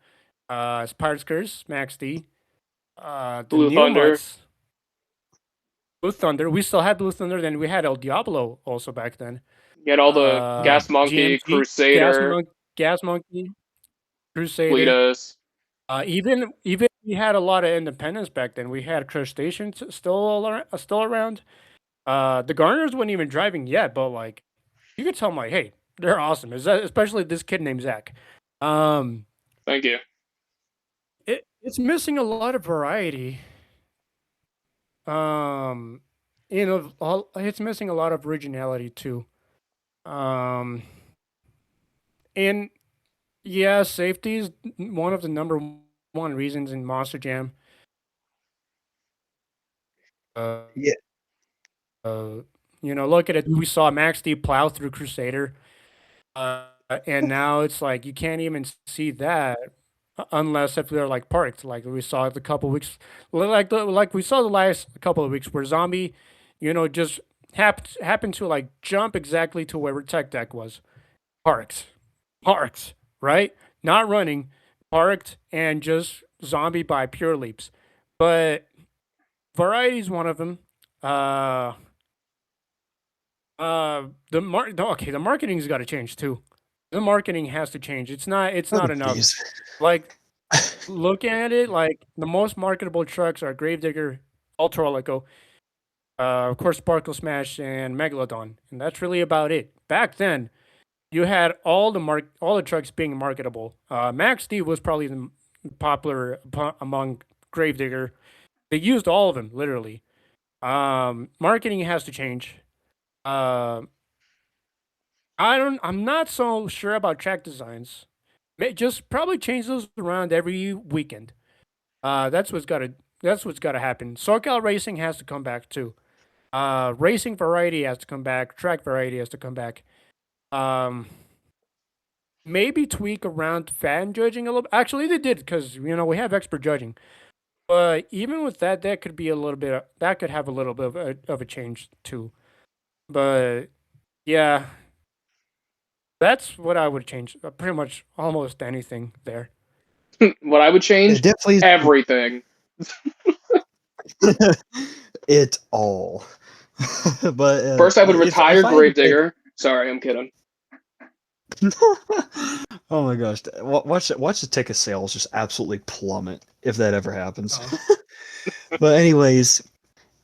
Pirate's Curse, Max D, the Blue new Thunder. months, Blue Thunder. We still had Blue Thunder. Then we had El Diablo also back then. You had all the Gas Monkey, GMG, Gas Crusader, Monk, Gas Monkey, Crusader. Cletus. Even we had a lot of independents back then. We had Crustaceans still around. The Garners weren't even driving yet, but like you could tell them like, hey, they're awesome. Especially this kid named Zach. Um, Thank you. it's missing a lot of variety. Um, it's missing a lot of originality too. Um, and yeah, safety is one of the number one reasons in Monster Jam. Uh, Yeah, uh, look at it. We saw Max D plow through Crusader, uh, and now it's like you can't even see that unless if they're like parked, like we saw the couple weeks, like we saw the last couple of weeks where Zombie, just happened to like jump exactly to where Tech Deck was, parked, parked, right? Not running, parked, and just Zombie by pure leaps. But variety is one of them. Uh, okay, the marketing's got to change too. The marketing has to change. It's oh not enough. jeez. Like look at it, like the most marketable trucks are Gravedigger, Ultra Loco, of course Sparkle Smash and Megalodon, and that's really about it. Back then, you had all the trucks being marketable. Max D was probably the popular among Gravedigger. They used all of them literally. Marketing has to change. Uh, I'm not so sure about track designs. Just probably change those around every weekend. That's what's got to happen. SoCal racing has to come back too. Racing variety has to come back. Track variety has to come back. Um, maybe tweak around fan judging a little. Actually, they did because we have expert judging. But even with that, that could be a little bit. That could have a little bit of a change too. But yeah, that's what I would change. Pretty much almost anything there. What I would It change? definitely Everything. it all. But First, I would if retire I had to pick, Gravedigger. Sorry, I'm kidding. oh my gosh, watch the ticket sales just absolutely plummet if that ever happens. Oh. But anyways,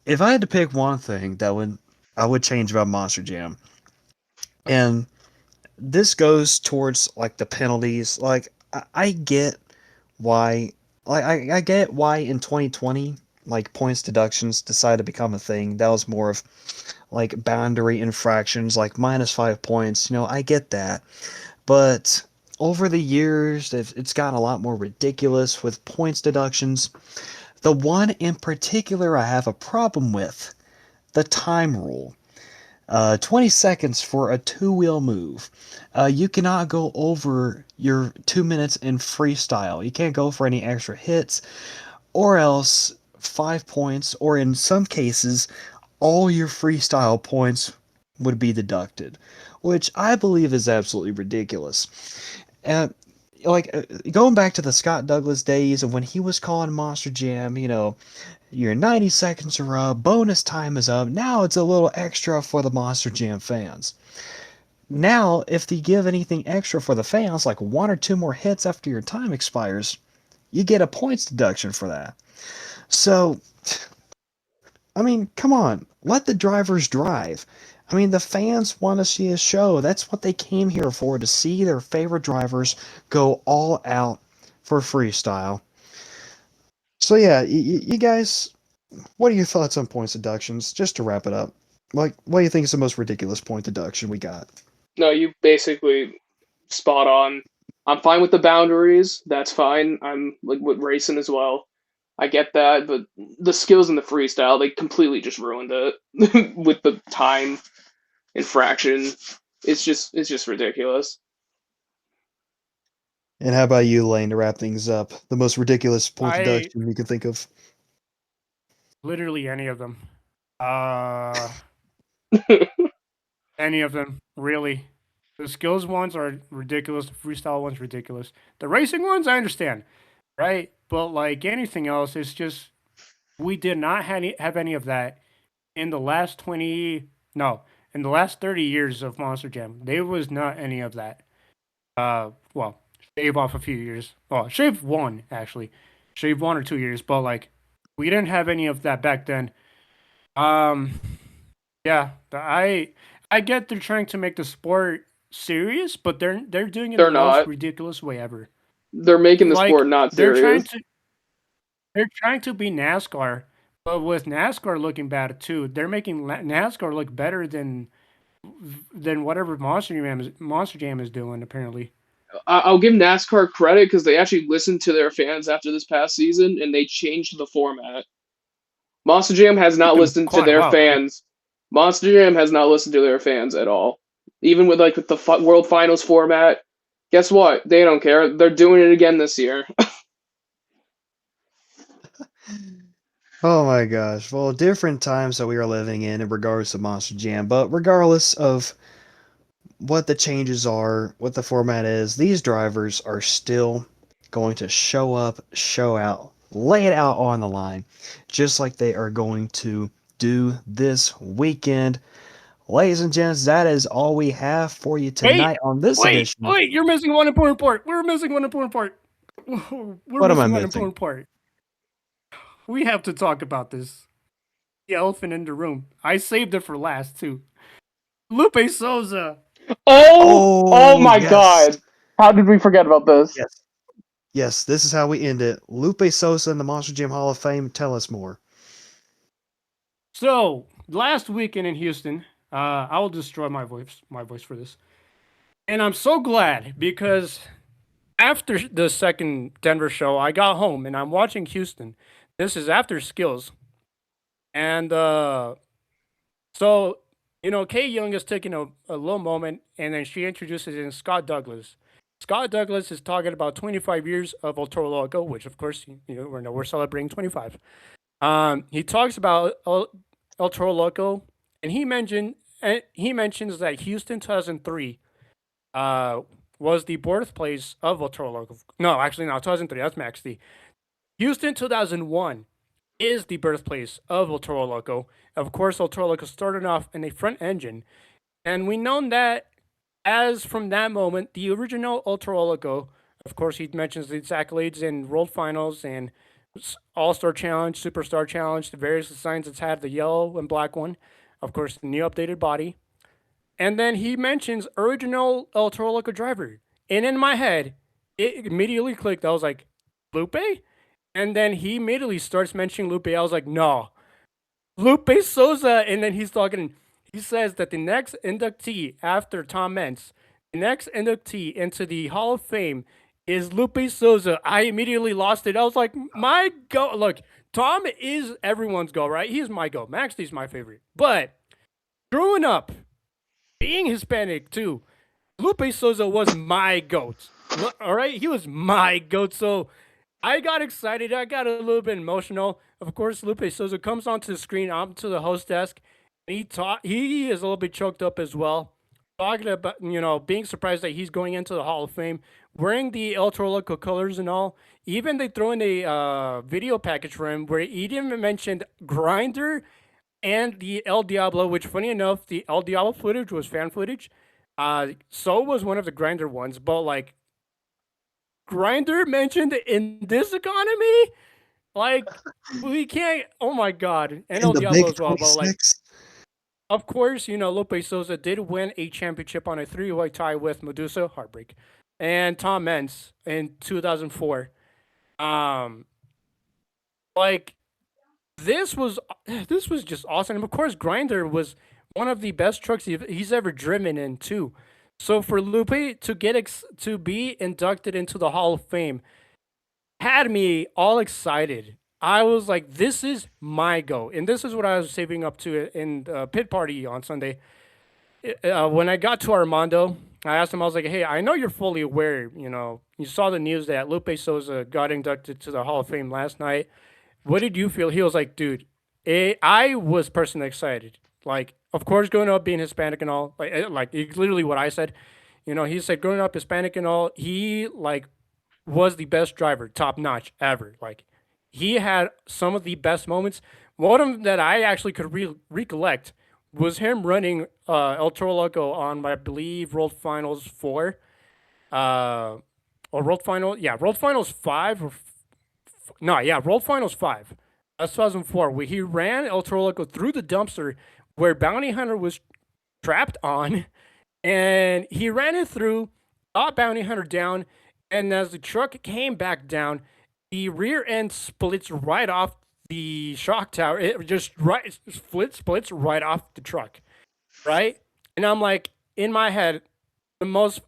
if I had to pick one thing that I would change about Monster Jam, and this goes towards like the penalties. Like I get why, like I get why in 2020 like points deductions decided to become a thing. That was more of like boundary infractions, like -5 points. I get that, but over the years, it's gotten a lot more ridiculous with points deductions. The one in particular I have a problem with, the time rule. 20 seconds for a two-wheel move. You cannot go over your 2 minutes in freestyle. You can't go for any extra hits, or else 5 points, or in some cases, all your freestyle points would be deducted, which I believe is absolutely ridiculous. And going back to the Scott Douglas days of when he was calling Monster Jam, your 90 seconds are up, bonus time is up. Now it's a little extra for the Monster Jam fans. Now, if they give anything extra for the fans, like one or two more hits after your time expires, you get a points deduction for that. So, I mean, come on, let the drivers drive. I mean, the fans want to see a show. That's what they came here for, to see their favorite drivers go all out for freestyle. So yeah, you guys, what are your thoughts on points deductions? Just to wrap it up, like, what do you think is the most ridiculous point deduction we got? No, you basically spot on. I'm fine with the boundaries. That's fine. I'm like with racing as well. I get that, but the skills in the freestyle, they completely just ruined it with the time infraction. It's just ridiculous. And how about you, Lane, to wrap things up? The most ridiculous point I deduction you can think of? literally any of them. Uh, any of them really. The skills ones are ridiculous. The freestyle ones ridiculous. The racing ones I understand, right? But like anything else, it's just we did not have any of that in the last 20, no, in the last 30 years of Monster Jam. There was not any of that. Well, shave off a few years. Oh, shave one actually. Shave 1 or 2 years, but like we didn't have any of that back then. Um yeah, I get they're trying to make the sport serious, but they're doing it in They're the most not. ridiculous way ever. They're making the sport Like not serious. they're trying to be NASCAR, but with NASCAR looking bad too. They're making NASCAR look better than whatever Monster Jam is doing apparently. I'll give NASCAR credit because they actually listened to their fans after this past season and they changed the format. Monster Jam has Took not them listened to quite a their while too. fans. Monster Jam has not listened to their fans at all. Even with like with the World Finals format, guess what? They don't care. They're doing it again this year. Oh my gosh. Well, different times that we are living in regards to Monster Jam, but regardless of what the changes are, what the format is, these drivers are still going to show up, show out, lay it out on the line, just like they are going to do this weekend. Ladies and gents, that is all we have for you Wait, tonight on this edition. wait! You're missing one important part. We're missing one important part. We're What am I missing one missing? important part. We have to talk about this. The elephant in the room. I saved it for last too. Lupe Soza. Oh Oh, my yes. God! How did we forget about this? Yes. Yes, this is how we end it. Lupe Sosa in the Monster Jam Hall of Fame. Tell us more. So last weekend in Houston, I will destroy my voice for this, and I'm so glad because after the second Denver show, I got home and I'm watching Houston. This is after skills, and so Kay Young is taking a little moment, and then she introduces in Scott Douglas. Scott Douglas is talking about 25 years of El Toro Loco, which of course we're celebrating 25. He talks about El Toro Loco, and he mentions that Houston 2003 uh, was the birthplace of El Toro Loco. No, actually, no, 2003. That's Max D. Houston 2001 is the birthplace of El Toro Loco. Of course, El Toro Loco started off in a front engine, and we know that as from that moment, the original El Toro Loco, of course, he mentions its accolades in World Finals and All Star Challenge, Superstar Challenge, the various designs it's had, the yellow and black one, of course, the new updated body. And then he mentions original El Toro Loco driver. And in my head, it immediately clicked. I was like, Lupe? And then he immediately starts mentioning Lupe. I was like, no, Lupe Soza. And then he's talking, he says that the next inductee after Tom Mentz, the next inductee into the Hall of Fame is Lupe Soza. I immediately lost it. I was like, my go. Look, Tom is everyone's go, right? He's my go. Max D's my favorite. But growing up, being Hispanic too, Lupe Soza was my goat. All right, he was my goat. So I got excited. I got a little bit emotional. Of course, Lupe Soza comes onto the screen, onto the host desk, and he is a little bit choked up as well. Talking about being surprised that he's going into the Hall of Fame, wearing the El Toro Loco colors and all. Even they throw in a video package for him where he even mentioned Grinder and the El Diablo, which funny enough, the El Diablo footage was fan footage. So was one of the Grinder ones, but like Grinder mentioned in this economy, like we can't. Oh my god, and El In the Diablo big as well. But like, 26. of course, Lupe Sosa did win a championship on a three-way tie with Medusa, heartbreak, and Tom Mentz in 2004. Um, like this was just awesome. And of course, Grinder was one of the best trucks he's ever driven in too. So for Lupe to to be inducted into the Hall of Fame had me all excited. I was like, "This is my go," and this is what I was saving up to in the pit party on Sunday. When I got to Armando, I asked him. I was like, "Hey, I know you're fully aware. You saw the news that Lupe Sosa got inducted to the Hall of Fame last night. What did you feel?" He was like, dude, I was personally excited. Like, of course, growing up being Hispanic and all, like literally what I said. He said growing up Hispanic and all, he like was the best driver, top notch ever. Like, he had some of the best moments. One of them that I actually could recollect was him running El Toro Loco on, I believe, World Finals 4. Uh, or World Finals 5 or no, yeah, World Finals 5. That's 2004. Where he ran El Toro Loco through the dumpster where Bounty Hunter was trapped on, and he ran it through, got Bounty Hunter down, and as the truck came back down, the rear end splits right off the shock tower. It just splits right off the truck, right? And I'm like, in my head, the most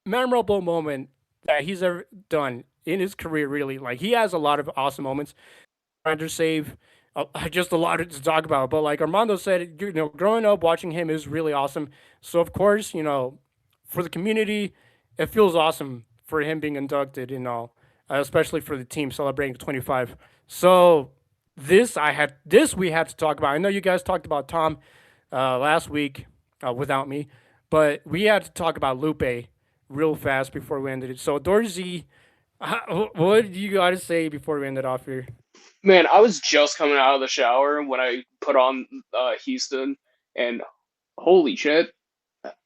memorable moment that he's ever done in his career, really. Like, he has a lot of awesome moments. Grinder save, just a lot to talk about. But like Armando said, growing up watching him is really awesome. So of course, for the community, it feels awesome for him being inducted and all, especially for the team celebrating 25. So this we had to talk about. I know you guys talked about Tom last week without me, but we had to talk about Lupe real fast before we ended it. So Dorsey, what do you got to say before we end it off here? Man, I was just coming out of the shower when I put on Houston, and holy shit.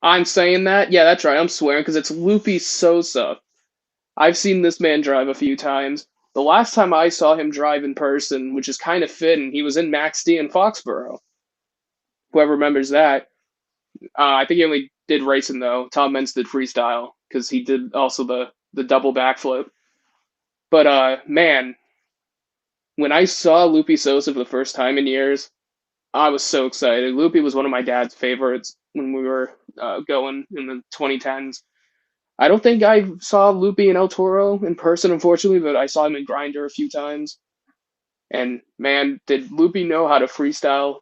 I'm saying that? Yeah, that's right. I'm swearing because it's Lupe Sosa. I've seen this man drive a few times. The last time I saw him drive in person, which is kind of fitting, he was in Max D in Foxborough. Whoever remembers that. I think he only did racing though. Tom Mentz did freestyle because he did also the double backflip. But man, when I saw Lupe Sosa for the first time in years, I was so excited. Lupe was one of my dad's favorites when we were going in the 2010s. I don't think I saw Lupe and El Toro in person, unfortunately, but I saw him in Grinder a few times. And man, did Lupe know how to freestyle?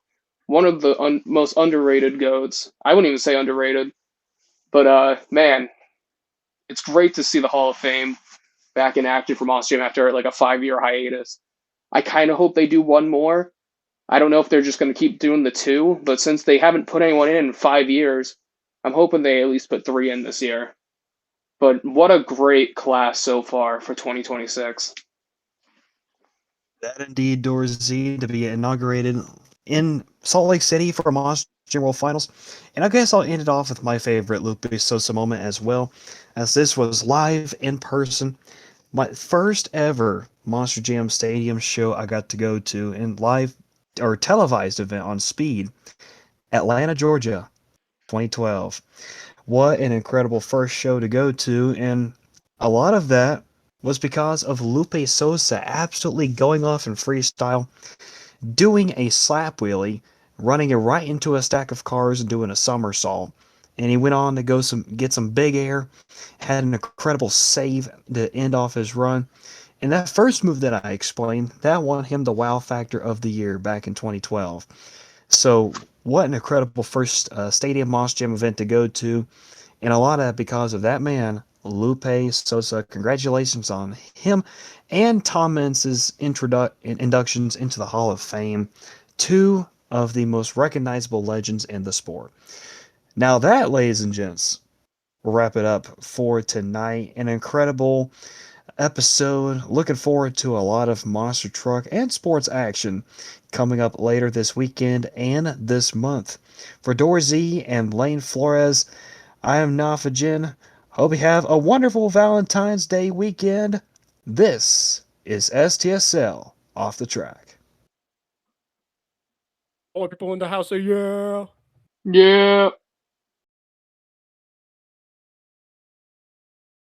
One of the most underrated goats. I wouldn't even say underrated, but man, it's great to see the Hall of Fame back in action for Monster Jam after like a 5-year hiatus. I kind of hope they do one more. I don't know if they're just going to keep doing the two, but since they haven't put anyone in 5 years, I'm hoping they at least put three in this year. But what a great class so far for 2026. That indeed, Dorsey, to be inaugurated in Salt Lake City for Monster Jam World Finals. And I guess I'll end it off with my favorite Lupe Sosa moment as well, as this was live in person. My first ever Monster Jam Stadium show I got to go to in live or televised event on Speed, Atlanta, Georgia, 2012. What an incredible first show to go to, and a lot of that was because of Lupe Sosa absolutely going off in freestyle, doing a slap wheelie, running it right into a stack of cars and doing a somersault. And he went on to get some big air, had an incredible save to end off his run. And that first move that I explained, that won him the wow factor of the year back in 2012. So what an incredible first Stadium Monster Jam event to go to. And a lot of that because of that man, Lupe Sosa. Congratulations on him and Tom Mentz's inductions into the Hall of Fame. Two of the most recognizable legends in the sport. Now that, ladies and gents, will wrap it up for tonight. An incredible episode. Looking forward to a lot of monster truck and sports action coming up later this weekend and this month. For Dorsey and Lane Flores, I am Nafajin. Hope you have a wonderful Valentine's Day weekend. This is STSL Off the Track. All the people in the house say, yeah. Yeah.